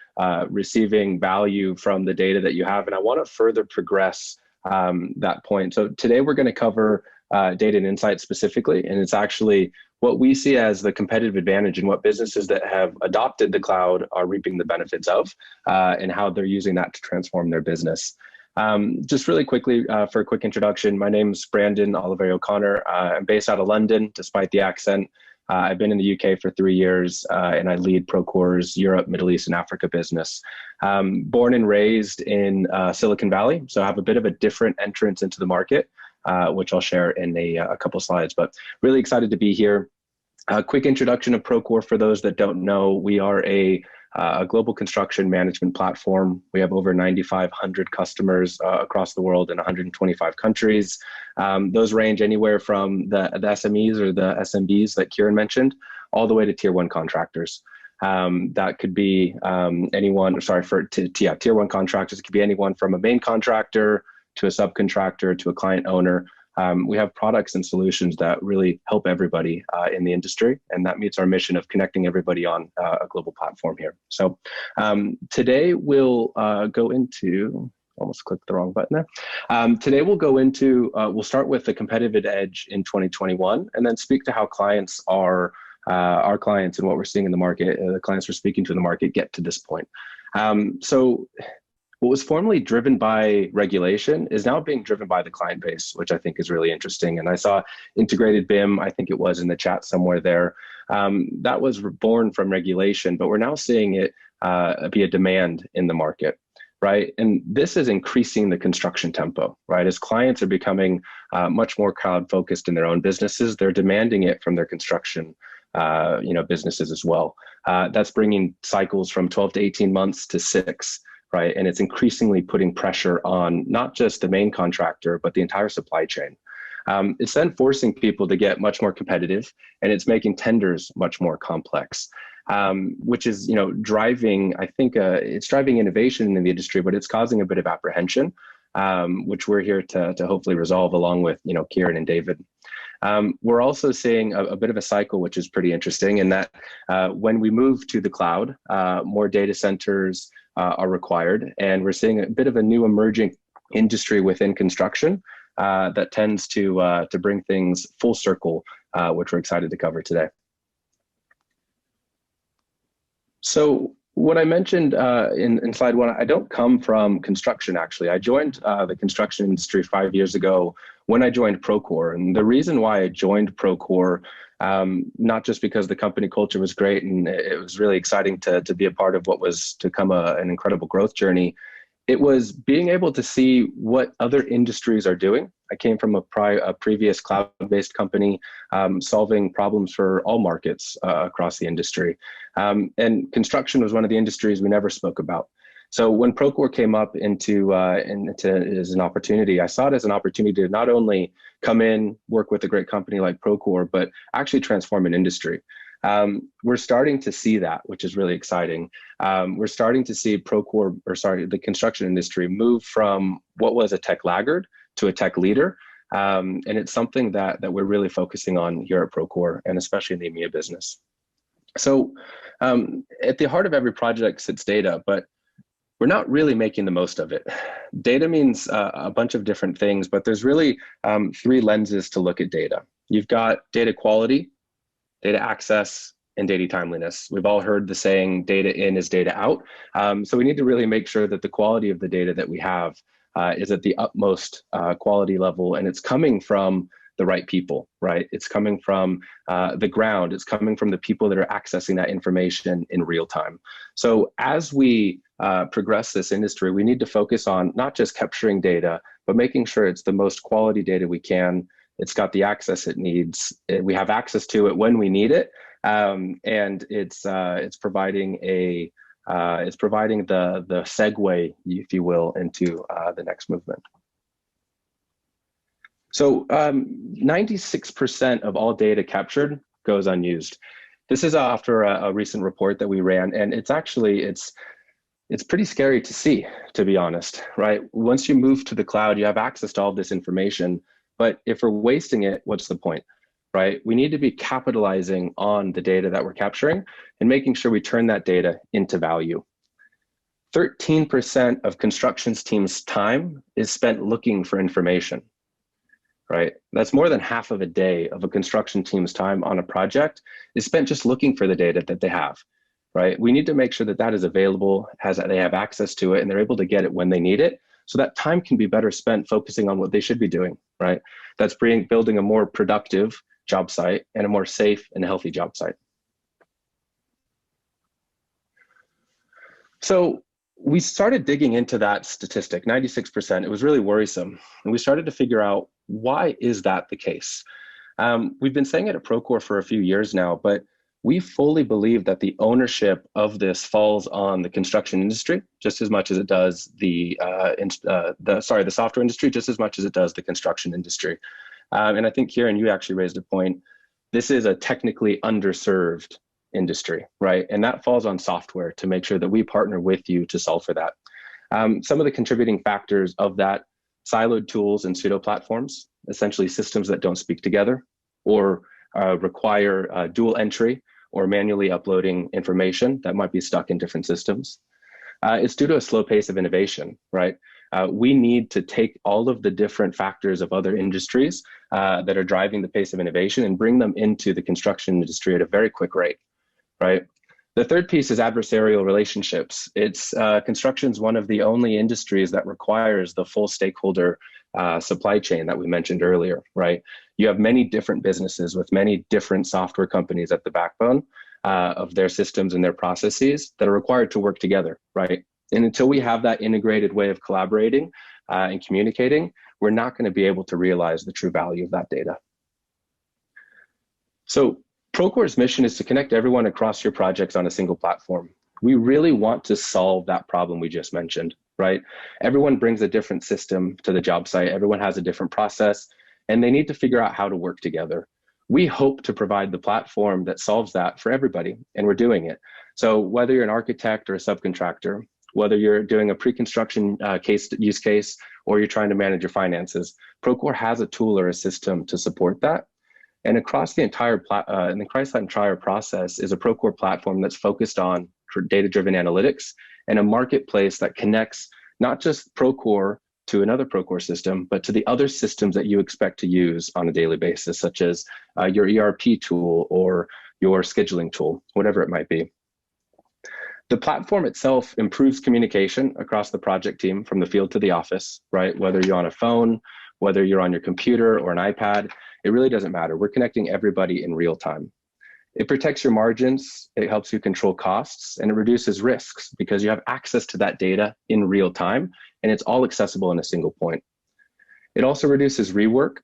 receiving value from the data that you have. And I want to further progress that point. So today we're going to cover data and insight specifically, and it's actually what we see as the competitive advantage and what businesses that have adopted the cloud are reaping the benefits of, and how they're using that to transform their business. Just really quickly, for a quick introduction, my name is Brandon Oliveri-O'Connor. I'm based out of London, despite the accent. I've been in the UK for 3 years, and I lead Procore's Europe, Middle East, and Africa business. Born and raised in Silicon Valley, so I have a bit of a different entrance into the market, which I'll share in a couple slides, but really excited to be here. A quick introduction of Procore for those that don't know. We are a global construction management platform. We have over 9,500 customers across the world in 125 countries. Those range anywhere from the SMEs or the SMBs that Ciaran mentioned, all the way to tier one contractors. That could be anyone, tier one contractors. It could be anyone from a main contractor to a subcontractor to a client owner. We have products and solutions that really help everybody in the industry, and that meets our mission of connecting everybody on a global platform here. So today we'll go into, almost clicked the wrong button there. Today we'll go into, we'll start with the competitive edge in 2021, and then speak to how clients are, our clients and what we're seeing in the market, the clients we're speaking to in the market get to this point. So what was formerly driven by regulation is now being driven by the client base, which I think is really interesting. And I saw integrated BIM, I think it was in the chat somewhere there. That was born from regulation, but we're now seeing it be a demand in the market, right? And this is increasing the construction tempo, right? As clients are becoming much more cloud focused in their own businesses, they're demanding it from their construction businesses as well. That's bringing cycles from 12 to 18 months to 6. Right? And it's increasingly putting pressure on not just the main contractor, but the entire supply chain. It's then forcing people to get much more competitive, and it's making tenders much more complex, which is, driving, I think it's driving innovation in the industry, but it's causing a bit of apprehension, which we're here to hopefully resolve along with, Ciaran and David. We're also seeing a bit of a cycle, which is pretty interesting, in that when we move to the cloud, more data centers are required, and we're seeing a bit of a new emerging industry within construction that tends to bring things full circle, which we're excited to cover today. So what I mentioned in slide one, I don't come from construction, actually. I joined the construction industry 5 years ago when I joined Procore. And the reason why I joined Procore, not just because the company culture was great and it was really exciting to be a part of what was to come an incredible growth journey, it was being able to see what other industries are doing. I came from a previous cloud-based company solving problems for all markets across the industry. And construction was one of the industries we never spoke about. So when Procore came up into as an opportunity, I saw it as an opportunity to not only come in, work with a great company like Procore, but actually transform an industry. We're starting to see that, which is really exciting. We're starting to see the construction industry move from what was a tech laggard to a tech leader. And it's something that we're really focusing on here at Procore, and especially in the EMEA business. So at the heart of every project sits data, but we're not really making the most of it. Data means a bunch of different things, but there's really 3 lenses to look at data. You've got data quality, data access, and data timeliness. We've all heard the saying, data in is data out. So we need to really make sure that the quality of the data that we have is at the utmost quality level, and it's coming from the right people, right? It's coming from the ground. It's coming from the people that are accessing that information in real time. So as we progress this industry, we need to focus on not just capturing data, but making sure it's the most quality data we can. It's got the access it needs. We have access to it when we need it, and it's providing the segue, if you will, into the next movement. So 96% of all data captured goes unused. This is after a recent report that we ran, and it's it's pretty scary to see, to be honest, right? Once you move to the cloud, you have access to all this information, but if we're wasting it, what's the point, right? We need to be capitalizing on the data that we're capturing and making sure we turn that data into value. 13% of construction teams' time is spent looking for information, right? That's more than half of a day of a construction team's time on a project is spent just looking for the data that they have, right? We need to make sure that that is available, they have access to it, and they're able to get it when they need it. So that time can be better spent focusing on what they should be doing, right? That's building a more productive job site and a more safe and healthy job site. So we started digging into that statistic, 96%. It was really worrisome. And we started to figure out, why is that the case? We've been saying it at Procore for a few years now, but we fully believe that the ownership of this falls on the construction industry just as much as it does the software industry, just as much as it does the construction industry. And I think, Ciaran, you actually raised a point. This is a technically underserved industry, right? And that falls on software to make sure that we partner with you to solve for that. Some of the contributing factors of that: siloed tools and pseudo platforms, essentially systems that don't speak together or require dual entry or manually uploading information that might be stuck in different systems. It's due to a slow pace of innovation, right? We need to take all of the different factors of other industries that are driving the pace of innovation and bring them into the construction industry at a very quick rate, right? The third piece is adversarial relationships. Construction's one of the only industries that requires the full stakeholder supply chain that we mentioned earlier, right? You have many different businesses with many different software companies at the backbone of their systems and their processes that are required to work together, right? And until we have that integrated way of collaborating and communicating, we're not going to be able to realize the true value of that data. So Procore's mission is to connect everyone across your projects on a single platform. We really want to solve that problem we just mentioned, right? Everyone brings a different system to the job site. Everyone has a different process, and they need to figure out how to work together. We hope to provide the platform that solves that for everybody, and we're doing it. So whether you're an architect or a subcontractor, whether you're doing a pre-construction use case, or you're trying to manage your finances, Procore has a tool or a system to support that. And across the entire process is a Procore platform that's focused on data-driven analytics and a marketplace that connects not just Procore to another Procore system, but to the other systems that you expect to use on a daily basis, such as your ERP tool or your scheduling tool, whatever it might be. The platform itself improves communication across the project team from the field to the office, right? Whether you're on a phone, whether you're on your computer or an iPad, it really doesn't matter. We're connecting everybody in real time. It protects your margins, it helps you control costs, and it reduces risks because you have access to that data in real time, and it's all accessible in a single point. It also reduces rework,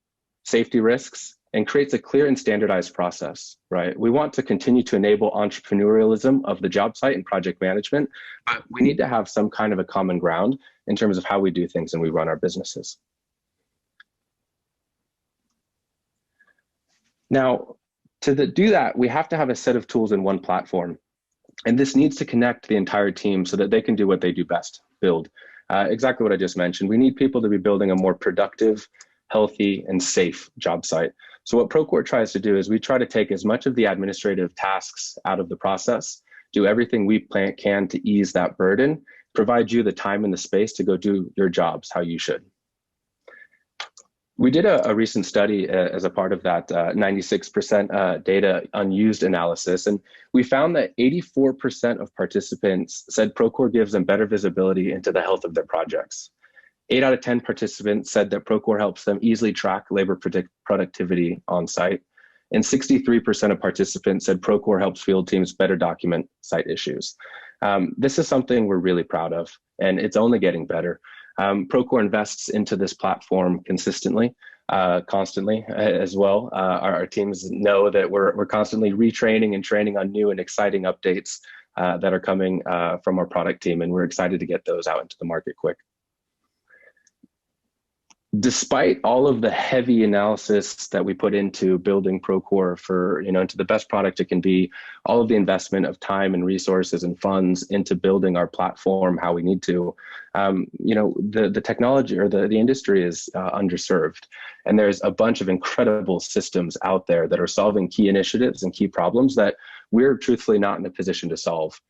safety risks, and creates a clear and standardized process, right? We want to continue to enable entrepreneurialism of the job site and project management, but we need to have some kind of a common ground in terms of how we do things and we run our businesses. Now, to do that, we have to have a set of tools in one platform. And this needs to connect the entire team so that they can do what they do best, build. Exactly what I just mentioned. We need people to be building a more productive, healthy, and safe job site. So what Procore tries to do is we try to take as much of the administrative tasks out of the process, do everything we can to ease that burden, provide you the time and the space to go do your jobs how you should. We did a recent study as a part of that 96% data unused analysis, and we found that 84% of participants said Procore gives them better visibility into the health of their projects. 8 out of 10 participants said that Procore helps them easily track labor productivity on site, and 63% of participants said Procore helps field teams better document site issues. This is something we're really proud of, and it's only getting better. Procore invests into this platform consistently, constantly as well. Our teams know that we're constantly retraining and training on new and exciting updates that are coming from our product team, and we're excited to get those out into the market quick. despite all of the heavy analysis that we put into building Procore for, into the best product it can be, all of the investment of time and resources and funds into building our platform how we need to, the technology or the industry is underserved. And there's a bunch of incredible systems out there that are solving key initiatives and key problems that we're truthfully not in a position to solve.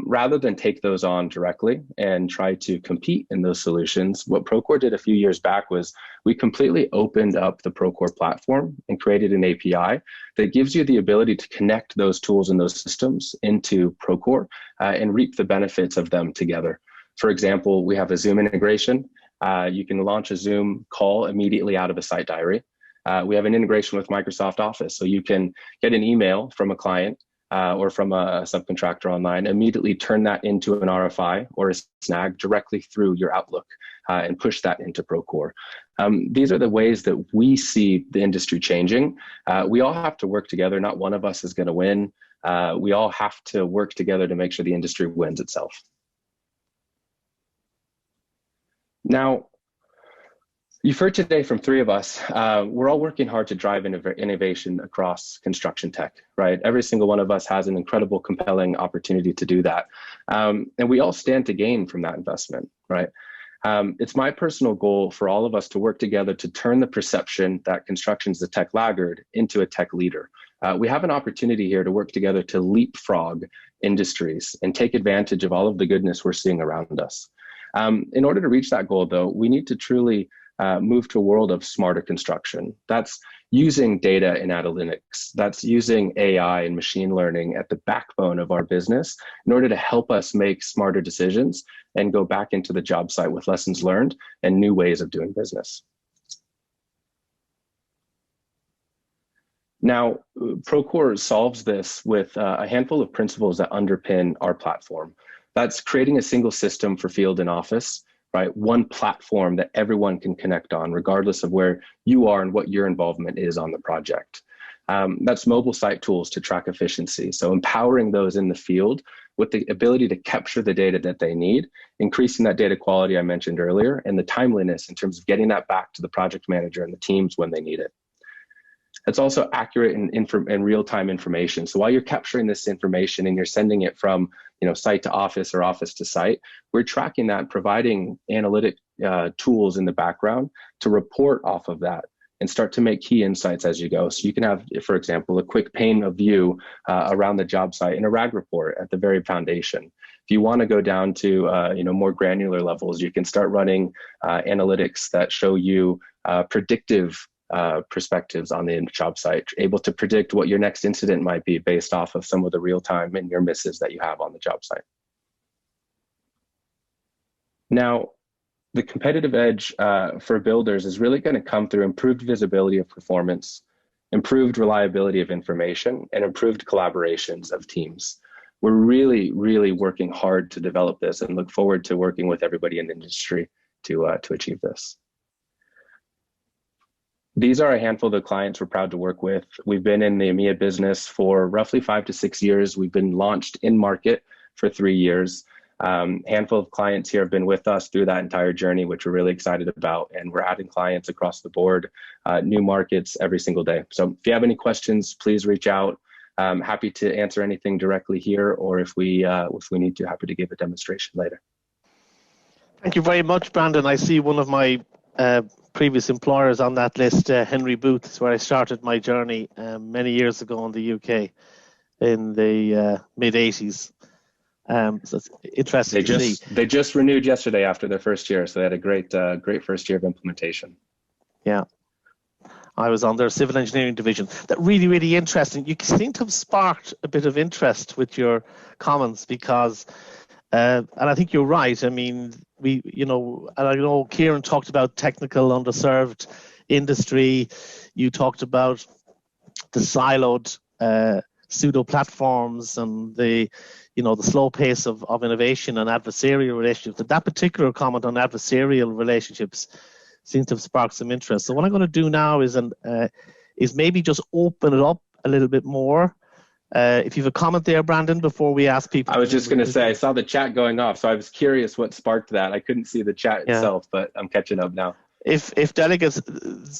Rather than take those on directly and try to compete in those solutions, what Procore did a few years back was we completely opened up the Procore platform and created an API that gives you the ability to connect those tools and those systems into Procore and reap the benefits of them together. For example, we have a Zoom integration. You can launch a Zoom call immediately out of a site diary. We have an integration with Microsoft Office, so you can get an email from a client or from a subcontractor online, immediately turn that into an RFI or a snag directly through your Outlook and push that into Procore. These are the ways that we see the industry changing. We all have to work together. Not one of us is going to win. We all have to work together to make sure the industry wins itself. Now, you've heard today from three of us. We're all working hard to drive innovation across construction tech, right? Every single one of us has an incredible, compelling opportunity to do that. And we all stand to gain from that investment, right? It's my personal goal for all of us to work together to turn the perception that construction is a tech laggard into a tech leader. We have an opportunity here to work together to leapfrog industries and take advantage of all of the goodness we're seeing around us. In order to reach that goal, though, we need to truly move to a world of smarter construction. That's using data and analytics. That's using AI and machine learning at the backbone of our business in order to help us make smarter decisions and go back into the job site with lessons learned and new ways of doing business. Now, Procore solves this with a handful of principles that underpin our platform. That's creating a single system for field and office, right? One platform that everyone can connect on, regardless of where you are and what your involvement is on the project. That's mobile site tools to track efficiency. So empowering those in the field with the ability to capture the data that they need, increasing that data quality I mentioned earlier, and the timeliness in terms of getting that back to the project manager and the teams when they need it. It's also accurate and real-time information. So while you're capturing this information and you're sending it from site to office or office to site, we're tracking that, providing analytic tools in the background to report off of that and start to make key insights as you go. So you can have, for example, a quick pane of view around the job site in a RAG report at the very foundation. If you want to go down to more granular levels, you can start running analytics that show you predictive perspectives on the job site, able to predict what your next incident might be based off of some of the real time and near misses that you have on the job site. Now, the competitive edge for builders is really going to come through improved visibility of performance, improved reliability of information, and improved collaborations of teams. We're really, really working hard to develop this and look forward to working with everybody in the industry to achieve this. These are a handful of the clients we're proud to work with. We've been in the EMEA business for roughly 5 to 6 years. We've been launched in market for 3 years. Handful of clients here have been with us through that entire journey, which we're really excited about. And we're adding clients across the board, new markets every single day. So if you have any questions, please reach out. I'm happy to answer anything directly here, or if we need to, happy to give a demonstration later. Thank you very much, Brandon. I see one of my previous employers on that list, Henry Booth, where I started my journey many years ago in the UK in the mid-80s. So it's interesting to see. They just renewed yesterday after their first year, so they had a great first year of implementation. Yeah. I was on their civil engineering division. That really, really interesting. You seem to have sparked a bit of interest with your comments because, and I think you're right. I mean, and I know Ciaran talked about technical underserved industry. You talked about the siloed pseudo platforms and the slow pace of innovation and adversarial relationships. That particular comment on adversarial relationships seems to have sparked some interest. So what I'm going to do now is maybe just open it up a little bit more. If you have a comment there, Brandon, before we ask people. I was just going to say, I saw the chat going off, so I was curious what sparked that. I couldn't see the chat itself, but I'm catching up now. if delegates,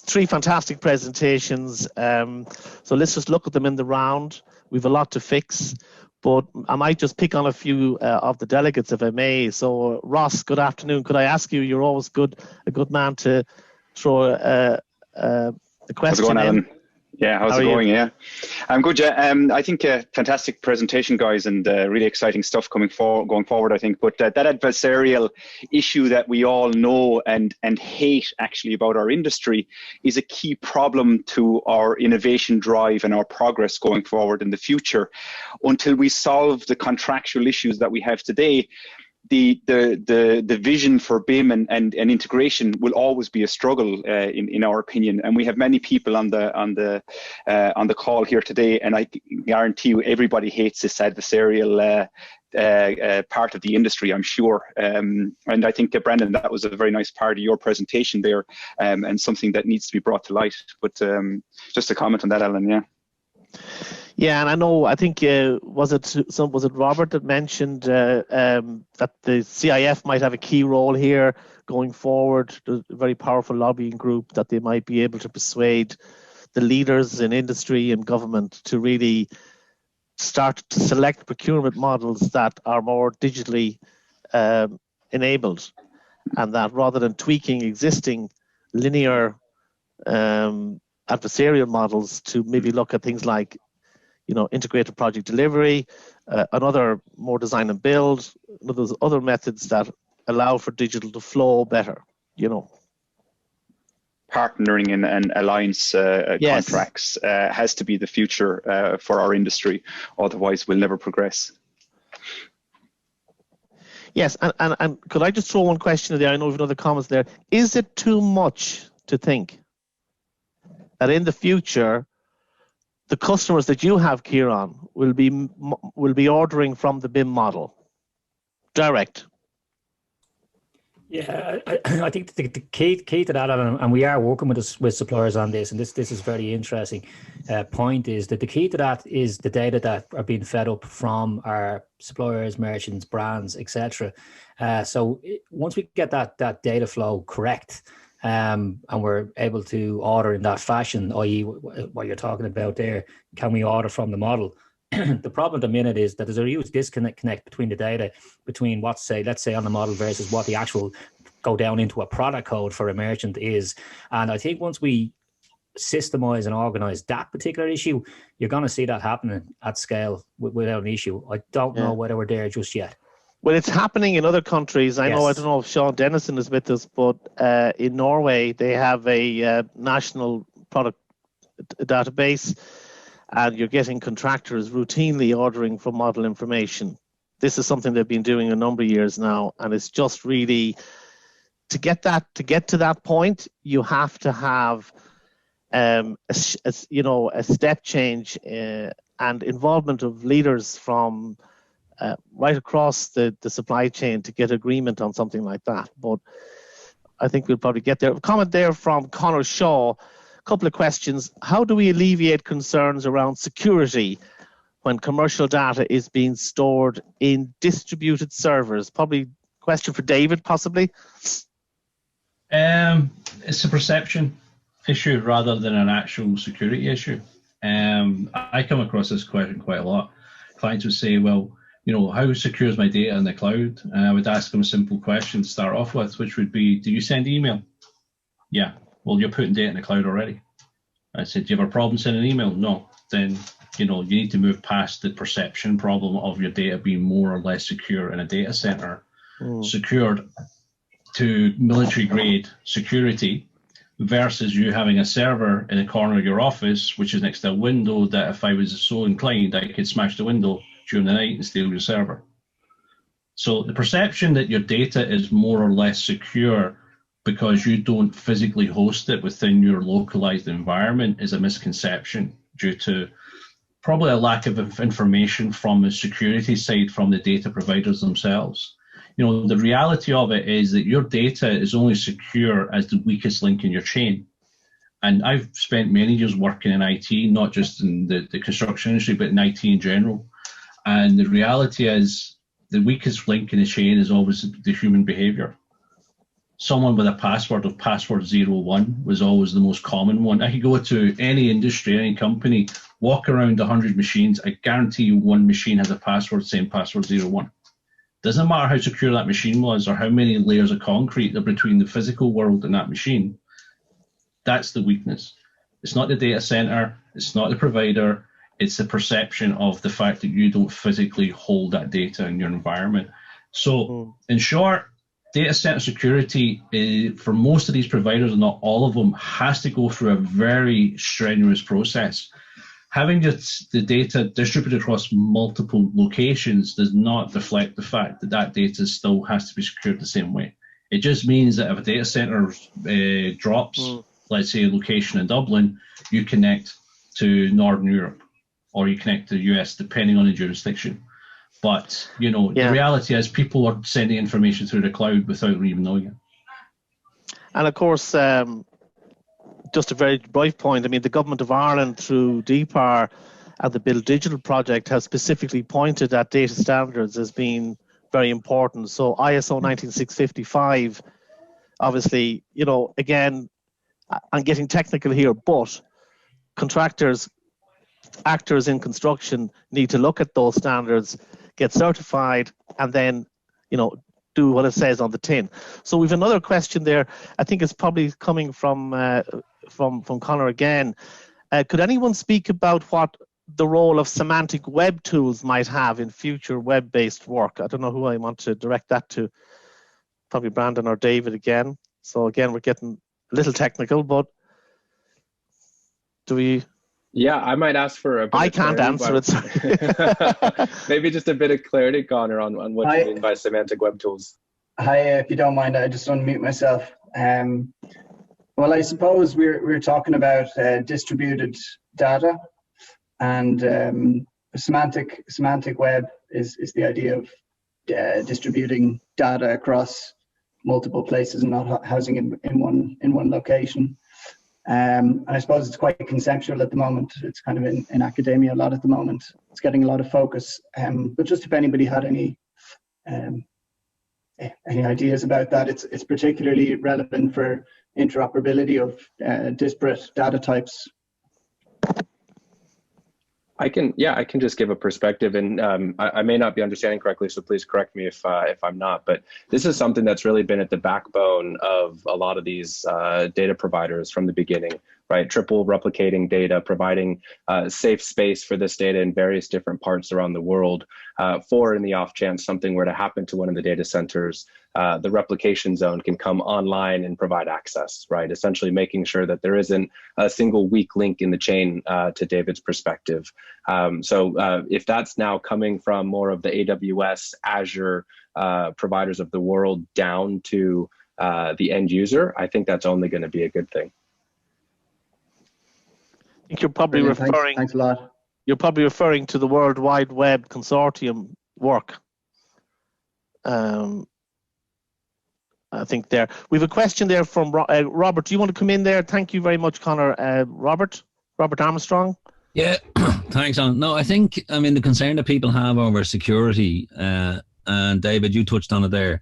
3 fantastic presentations. So let's just look at them in the round. We've a lot to fix, but I might just pick on a few of the delegates, if I may. So Ross, good afternoon. Could I ask you? You're always a good man to throw a question. How's it going, Alan? Yeah, how's it going? You? Yeah, I'm good. Yeah, I think fantastic presentation, guys, and really exciting stuff going forward. I think, but that adversarial issue that we all know and hate actually about our industry is a key problem to our innovation drive and our progress going forward in the future. Until we solve the contractual issues that we have today, the vision for BIM and integration will always be a struggle in our opinion, and we have many people on the call here today, and I guarantee you everybody hates this adversarial part of the industry, I'm sure. And I think Brennan, that was a very nice part of your presentation there, and something that needs to be brought to light. But just a comment on that, Alan. Yeah. Yeah, and I think was it Robert that mentioned that the CIF might have a key role here going forward, a very powerful lobbying group that they might be able to persuade the leaders in industry and government to really start to select procurement models that are more digitally enabled, and that rather than tweaking existing linear adversarial models, to maybe look at things like integrated project delivery, another more design and build, those other methods that allow for digital to flow better, Partnering and alliance yes. Contracts has to be the future for our industry. Otherwise, we'll never progress. Yes, and could I just throw one question there? I know we have other comments there. Is it too much to think that in the future, the customers that you have, Ciaran, will be ordering from the BIM model direct? Yeah, I think the key to that, and we are working with suppliers on this, and this is very interesting point, is that the key to that is the data that are being fed up from our suppliers, merchants, brands, etc. So once we get that data flow correct, and we're able to order in that fashion, i.e. what you're talking about there, can we order from the model? The problem at the minute is that there's a huge disconnect between the data, between let's say on the model versus what the actual go down into a product code for a merchant is. And I think once we systemize and organize that particular issue, you're going to see that happening at scale without an issue. I don't know whether we're there just yet. Well, it's happening in other countries. I don't know if Sean Dennison is with us, but in Norway, they have a national product database, and you're getting contractors routinely ordering from model information. This is something they've been doing a number of years now, and it's just really, to get to that point, you have to have a step change and involvement of leaders from right across the supply chain to get agreement on something like that. But I think we'll probably get there. A comment there from Connor Shaw. A couple of questions. How do we alleviate concerns around security when commercial data is being stored in distributed servers? Probably a question for David, possibly. It's a perception issue rather than an actual security issue. I come across this question quite a lot. Clients would say, well, how secure is my data in the cloud? And I would ask them a simple question to start off with, which would be, do you send email? Yeah. Well, you're putting data in the cloud already. I said, do you have a problem sending an email? No. Then, you need to move past the perception problem of your data being more or less secure in a data center, secured to military grade security, versus you having a server in a corner of your office, which is next to a window that if I was so inclined, I could smash the window during the night and steal your server. So the perception that your data is more or less secure because you don't physically host it within your localized environment is a misconception due to probably a lack of information from the security side from the data providers themselves. The reality of it is that your data is only secure as the weakest link in your chain. And I've spent many years working in IT, not just in the construction industry, but in IT in general. And the reality is the weakest link in the chain is always the human behavior. someone with a password of password 01 was always the most common one. I could go to any industry, any company, walk around 100 machines. I guarantee you one machine has a password saying password 01. Doesn't matter how secure that machine was or how many layers of concrete are between the physical world and that machine. That's the weakness. It's not the data center. It's not the provider. It's the perception of the fact that you don't physically hold that data in your environment. So in short, data center security for most of these providers, and not all of them, has to go through a very strenuous process. Having the data distributed across multiple locations does not deflect the fact that that data still has to be secured the same way. It just means that if a data center drops, let's say a location in Dublin, you connect to Northern Europe or you connect to the US, depending on the jurisdiction. But, you know, the reality is people are sending information through the cloud without even knowing it. And of course, just a very brief point, I mean, the Government of Ireland through DPAR and the Build Digital project has specifically pointed at data standards as being very important. So ISO 19655, obviously, you know, again, I'm getting technical here, but contractors, actors in construction need to look at those standards, get certified, and then, you know, do what it says on the tin. So we've another question there. I think it's probably coming from Connor again. Could anyone speak about what the role of semantic web tools might have in future web-based work? I don't know who I want to direct that to. Probably Brandon or David again. So again, we're getting a little technical, but do we? Yeah, I might ask for a bit I can't answer it. Maybe just a bit of clarity, Connor, on what you mean by semantic web tools. Hi, if you don't mind, I just unmute myself. Well, I suppose we're talking about distributed data, and semantic web is the idea of distributing data across multiple places and not housing in one location. And I suppose it's quite conceptual at the moment. It's kind of in academia a lot at the moment. It's getting a lot of focus. But just if anybody had any ideas about that, it's particularly relevant for interoperability of disparate data types. I can just give a perspective, and I may not be understanding correctly, so please correct me if I'm not. But this is something that's really been at the backbone of a lot of these data providers from the beginning, right? Triple replicating data, providing safe space for this data in various different parts around the world. For in the off chance something were to happen to one of the data centers, the replication zone can come online and provide access, right? Essentially making sure that there isn't a single weak link in the chain, to David's perspective. So if that's now coming from more of the AWS, Azure providers of the world down to the end user, I think that's only going to be a good thing. I think you're probably referring. Thanks a lot. You're probably referring to the World Wide Web Consortium work. I think there. We have a question there from Robert. Do you want to come in there? Thank you very much, Connor. Robert Armstrong. Yeah, thanks, Alan. No, I think, I mean, the concern that people have over security, and David, you touched on it there.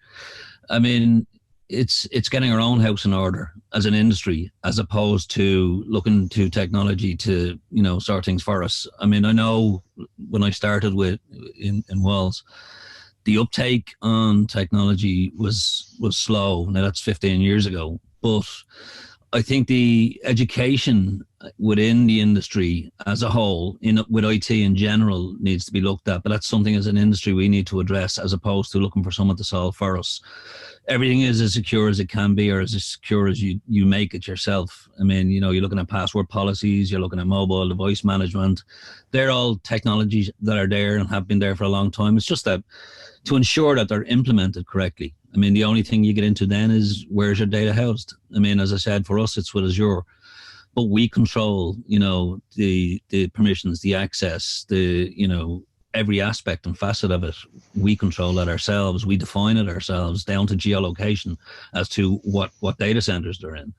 I mean, it's getting our own house in order as an industry, as opposed to looking to technology to, you know, sort things for us. I mean, I know when I started in Wells, the uptake on technology was slow. Now that's 15 years ago, but I think the education within the industry as a whole, with IT in general, needs to be looked at. But that's something as an industry we need to address, as opposed to looking for someone to solve for us. Everything is as secure as it can be, or as secure as you make it yourself. I mean, you know, you're looking at password policies, you're looking at mobile device management. They're all technologies that are there and have been there for a long time. It's just that to ensure that they're implemented correctly. I mean, the only thing you get into then is, where's your data housed? I mean, as I said, for us, it's with Azure. But we control, you know, the permissions, the access, you know, every aspect and facet of it. We control that ourselves. We define it ourselves down to geolocation as to what data centers they're in.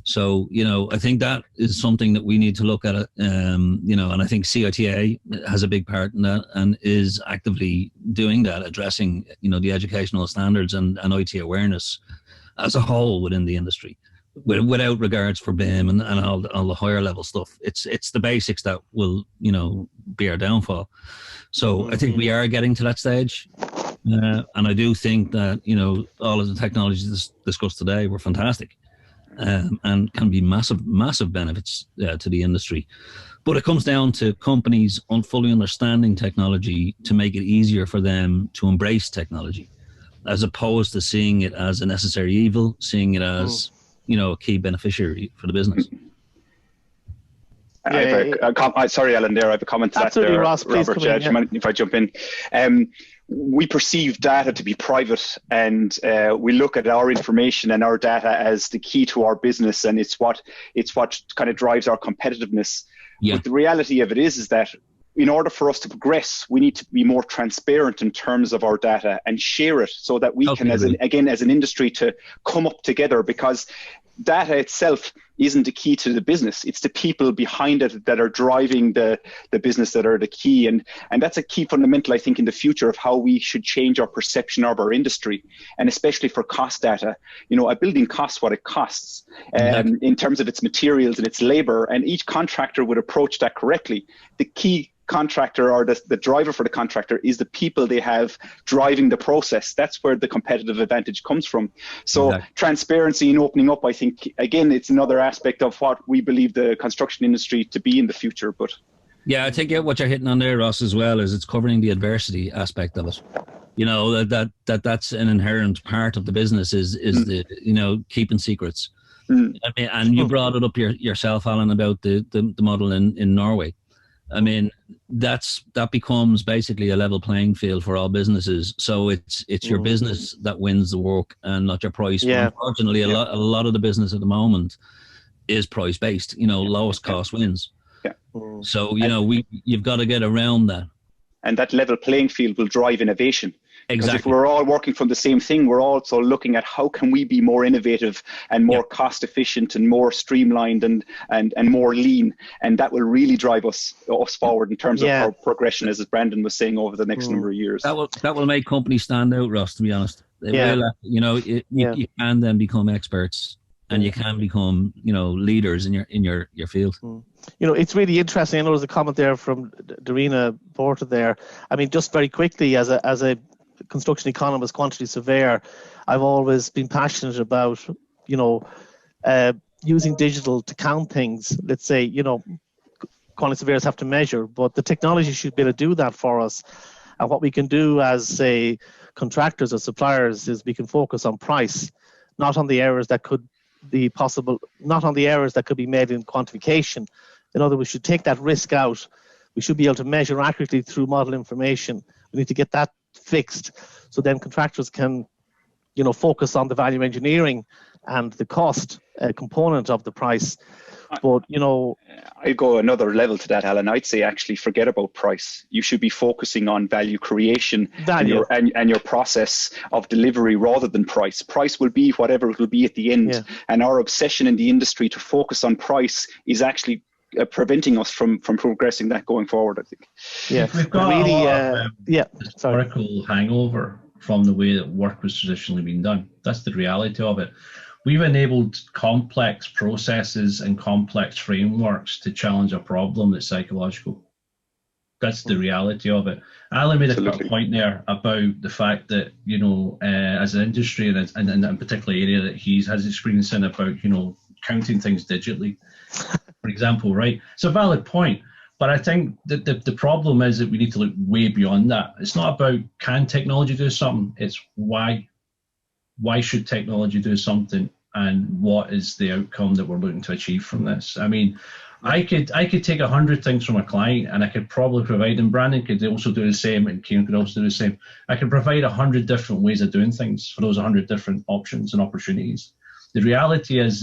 So, you know, I think that is something that we need to look at, you know, and I think CITA has a big part in that and is actively doing that, addressing, you know, the educational standards and IT awareness as a whole within the industry, without regards for BIM and all the higher level stuff. It's the basics that will, you know, be our downfall. So I think we are getting to that stage. And I do think that, you know, all of the technologies discussed today were fantastic, and can be massive benefits to the industry. But it comes down to companies fully understanding technology to make it easier for them to embrace technology, as opposed to seeing it as a necessary evil, seeing it as, you know, a key beneficiary for the business. Sorry, Alan, there. I have a comment to Absolutely, that there, Ross, please Robert, come in, if I jump in. We perceive data to be private, and we look at our information and our data as the key to our business, and it's what kind of drives our competitiveness. Yeah. But the reality of it is that in order for us to progress, we need to be more transparent in terms of our data and share it, so that we can, as an industry, to come up together, because data itself isn't the key to the business. It's the people behind it that are driving the business that are the key. And that's a key fundamental, I think, in the future of how we should change our perception of our industry, and especially for cost data. You know, a building costs what it costs in terms of its materials and its labor, and each contractor would approach that correctly. The key contractor, or the driver for the contractor, is the people they have driving the process. That's where the competitive advantage comes from. So transparency and opening up, I think, again, it's another aspect of what we believe the construction industry to be in the future. But yeah, I think what you're hitting on there, Ross, as well, is it's covering the adversity aspect of it. You know, that's an inherent part of the business is the, you know, keeping secrets. I mean, and you brought it up yourself, Alan, about the model in Norway. I mean, that becomes basically a level playing field for all businesses. So it's your business that wins the work and not your price. Yeah. But unfortunately, a lot of the business at the moment is price based. You know, lowest cost wins. Yeah. So you know, you've got to get around that. And that level playing field will drive innovation. Because Exactly. if we're all working from the same thing, we're also looking at how can we be more innovative and more cost efficient and more streamlined and more lean, and that will really drive us forward in terms of our progression, as Brendan was saying, over the next number of years. That will make companies stand out, Ross. To be honest, they will. You know, you can then become experts, and you can become, you know, leaders in your field. You know, it's really interesting. I know there's a comment there from Darina Porter there. I mean, just very quickly, as a construction economist, quantity surveyor, I've always been passionate about, you know, using digital to count things. Let's say, you know, quantity surveyors have to measure, but the technology should be able to do that for us. And what we can do as, say, contractors or suppliers is we can focus on price, not on the errors that could be possible, not on the errors that could be made in quantification. In other words, we should take that risk out. We should be able to measure accurately through model information. We need to get that fixed, so then contractors can, you know, focus on the value engineering and the cost component of the price. But, you know, I'd go another level to that, Alan. I'd say actually forget about price. You should be focusing on value creation and your process of delivery rather than price. Price will be whatever it will be at the end. And our obsession in the industry to focus on price is actually preventing us from progressing that going forward, I think. Yeah, we've got really, historical hangover from the way that work was traditionally being done. That's the reality of it. We've enabled complex processes and complex frameworks to challenge a problem that's psychological. That's the reality of it. Alan made a point there about the fact that, you know, as an industry and in particular area that he has experience in about, you know, counting things digitally, for example, right? It's a valid point, but I think that the problem is that we need to look way beyond that. It's not about can technology do something, it's why should technology do something, and what is the outcome that we're looking to achieve from this. I mean, I could take 100 things from a client and I could probably provide, and Brandon could also do the same, and Ciaran could also do the same. I could provide 100 different ways of doing things for those 100 different options and opportunities. The reality is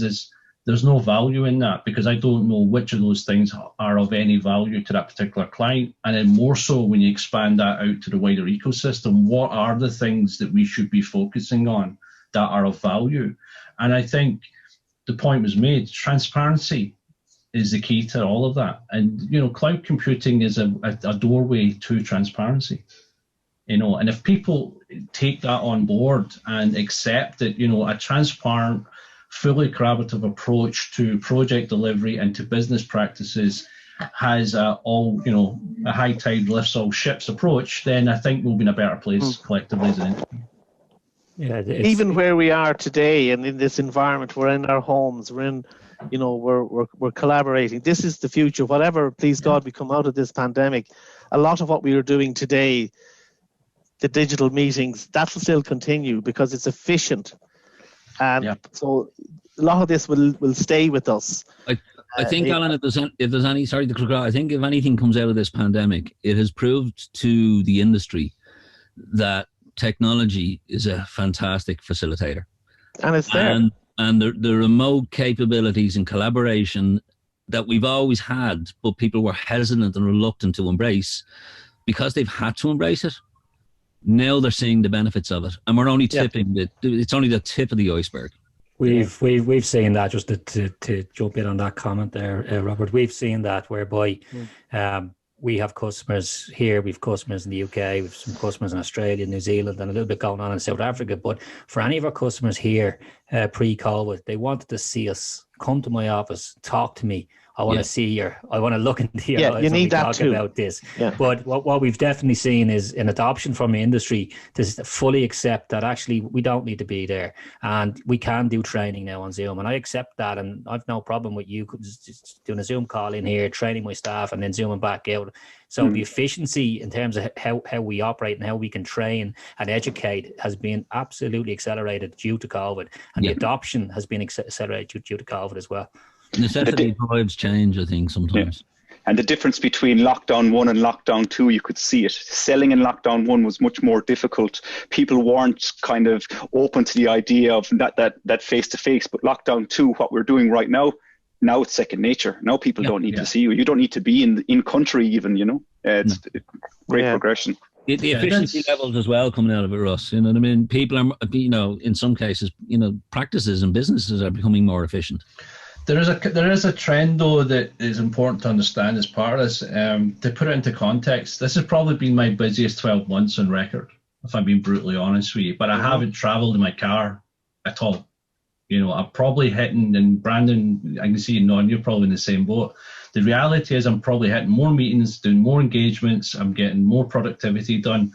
there's no value in that, because I don't know which of those things are of any value to that particular client. And then more so when you expand that out to the wider ecosystem, what are the things that we should be focusing on that are of value? And I think the point was made, transparency is the key to all of that. And, you know, cloud computing is a doorway to transparency. you know, and if people take that on board and accept that, you know, a transparent, fully collaborative approach to project delivery and to business practices has a high tide lifts all ships approach, then I think we'll be in a better place collectively as an industry. Yeah, even where we are today, and in this environment, we're in our homes, we're in, you know, we're collaborating. This is the future. Whatever, please God, we come out of this pandemic, a lot of what we are doing today, the digital meetings, that will still continue because it's efficient, and so a lot of this will stay with us. I think, Alan, if there's any, sorry to cut across, I think if anything comes out of this pandemic, it has proved to the industry that technology is a fantastic facilitator. And it's there. And the remote capabilities and collaboration that we've always had, but people were hesitant and reluctant to embrace because they've had to embrace it. Now they're seeing the benefits of it. And we're only tipping it's only the tip of the iceberg. We've seen that, just to jump in on that comment there, Robert. We've seen that whereby we have customers here, we've customers in the UK, we've some customers in Australia, New Zealand, and a little bit going on in South Africa. But for any of our customers here, pre-COVID, they wanted to see us, come to my office, talk to me. I want to see I want to look into your eyes you need that talk too. about this. Yeah. But what we've definitely seen is an adoption from the industry to fully accept that actually we don't need to be there, and we can do training now on Zoom. And I accept that, and I've no problem with you just doing a Zoom call in here, training my staff, and then zooming back out. So the efficiency in terms of how we operate and how we can train and educate has been absolutely accelerated due to COVID, and the adoption has been accelerated due to COVID as well. Necessity drives change, I think, sometimes. Yeah. And the difference between lockdown 1 and lockdown 2, you could see it. Selling in lockdown 1 was much more difficult. People weren't kind of open to the idea of that face-to-face. But lockdown 2, what we're doing right now it's second nature. Now people don't need to see you. You don't need to be in country even, you know. It's great progression. The efficiency levels as well coming out of it, Russ. You know what I mean? People are, you know, in some cases, you know, practices and businesses are becoming more efficient. There is a trend, though, that is important to understand as part of this. To put it into context, this has probably been my busiest 12 months on record, if I'm being brutally honest with you. But I haven't travelled in my car at all. You know, I'm probably hitting, and Brandon, I can see you nodding, you're probably in the same boat. The reality is I'm probably hitting more meetings, doing more engagements, I'm getting more productivity done.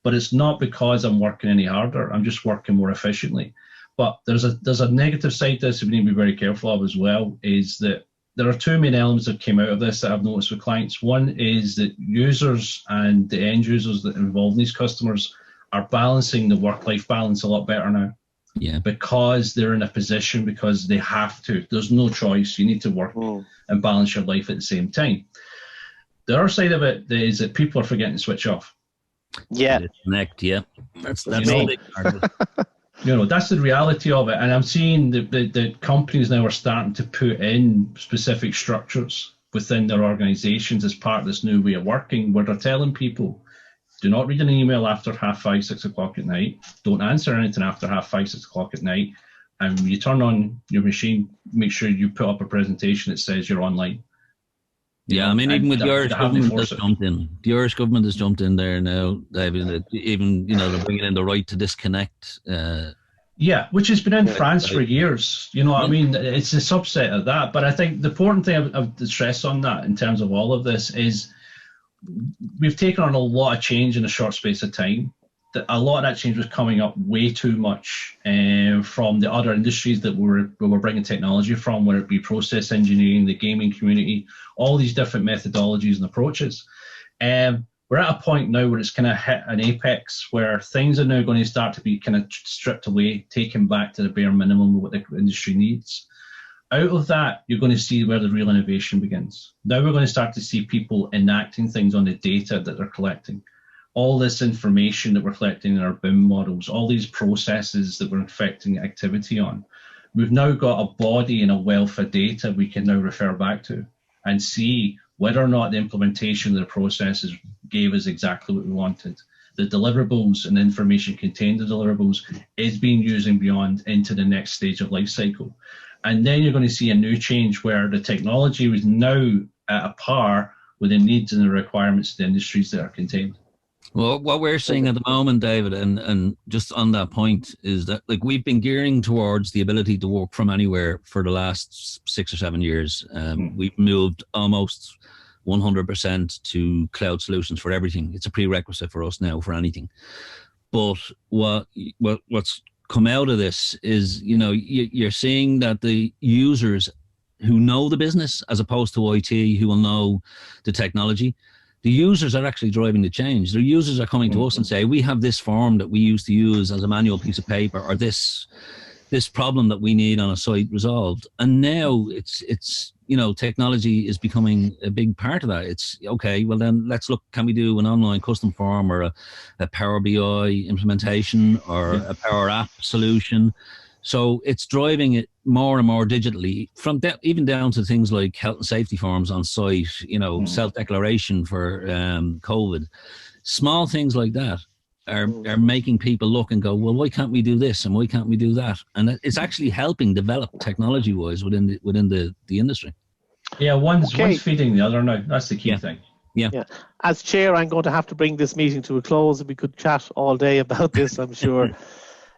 But it's not because I'm working any harder, I'm just working more efficiently. But there's a negative side to this that we need to be very careful of as well, is that there are two main elements that came out of this that I've noticed with clients. One is that users and the end users that are involved in these customers are balancing the work-life balance a lot better now. Yeah. Because they're in a position, because they have to. There's no choice. You need to work and balance your life at the same time. The other side of it is that people are forgetting to switch off. Yeah. Connect, That's me. You know, that's the reality of it. And I'm seeing that companies now are starting to put in specific structures within their organizations as part of this new way of working, where they're telling people, do not read an email after 5:30, 6 o'clock at night. Don't answer anything after 5:30, 6 o'clock at night. And when you turn on your machine, make sure you put up a presentation that says you're online. Yeah, I mean, even with the Irish government has jumped in. The Irish government has jumped in there now, David. Even, you know, they're bringing in the right to disconnect. Which has been in France for years. You know what I mean? It's a subset of that. But I think the important thing I would stress on that in terms of all of this is we've taken on a lot of change in a short space of time. A lot of that change was coming up way too much from the other industries that we were bringing technology from, whether it be process engineering, the gaming community, all these different methodologies and approaches. We're at a point now where it's kind of hit an apex where things are now going to start to be kind of stripped away, taken back to the bare minimum of what the industry needs. Out of that, you're going to see where the real innovation begins. Now we're going to start to see people enacting things on the data that they're collecting. All this information that we're collecting in our BIM models, all these processes that we're affecting activity on. We've now got a body and a wealth of data we can now refer back to and see whether or not the implementation of the processes gave us exactly what we wanted. The deliverables and the information contained in the deliverables is being used and beyond into the next stage of life cycle. And then you're going to see a new change where the technology is now at a par with the needs and the requirements of the industries that are contained. Well, what we're seeing at the moment, David, and just on that point, is that like we've been gearing towards the ability to work from anywhere for the last 6 or 7 years. We've moved almost 100% to cloud solutions for everything. It's a prerequisite for us now for anything. But what's come out of this is, you know, you're seeing that the users who know the business, as opposed to IT, who will know the technology, the users are actually driving the change. The users are coming to us and say, we have this form that we used to use as a manual piece of paper, or this problem that we need on a site resolved. And now it's you know, technology is becoming a big part of that. It's okay, well then let's look, can we do an online custom form or a Power BI implementation or a Power App solution? So it's driving it more and more digitally, from even down to things like health and safety forms on site, you know, self-declaration for COVID. Small things like that are making people look and go, well, why can't we do this and why can't we do that? And it's actually helping develop technology-wise within the industry. Yeah, one's feeding the other now. That's the key thing. Yeah. As chair, I'm going to have to bring this meeting to a close. We could chat all day about this, I'm sure.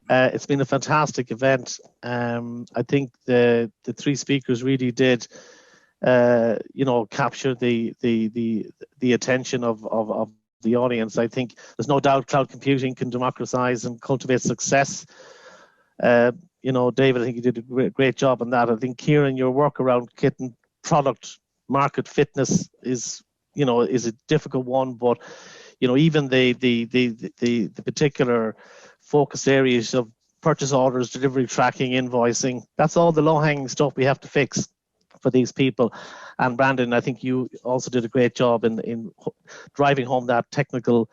It's been a fantastic event. I think the three speakers really did, you know, capture the attention of the audience. I think there's no doubt cloud computing can democratize and cultivate success. You know, David, I think you did a great job on that. I think, Ciaran, your work around getting product market fitness is a difficult one, but you know, even the particular focus areas of purchase orders, delivery tracking, invoicing, that's all the low-hanging stuff we have to fix for these people. And Brandon, I think you also did a great job in driving home that technically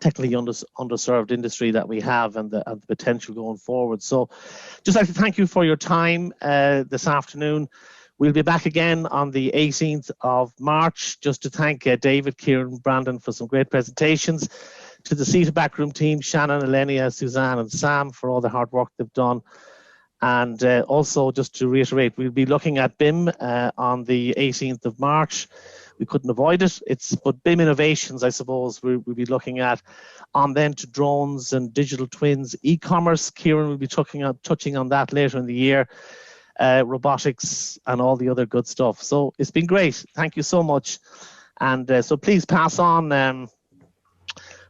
underserved industry that we have and the potential going forward. So just like to thank you for your time this afternoon. We'll be back again on the 18th of March, just to thank David, Ciaran, Brandon for some great presentations, to the CitA backroom team, Shannon, Elenia, Suzanne and Sam, for all the hard work they've done. And also, just to reiterate, we'll be looking at BIM on the 18th of March. We couldn't avoid it. But BIM innovations, I suppose, we'll be looking at on then to drones and digital twins, e-commerce. Ciaran will be touching on that later in the year. Robotics and all the other good stuff. So it's been great. Thank you so much. And so please pass on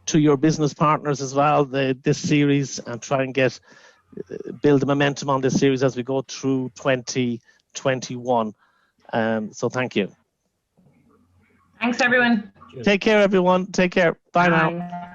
to your business partners as well this series, and try and build the momentum on this series as we go through 2021. So thank you. Thanks, everyone. Take care, everyone. Take care. Bye now.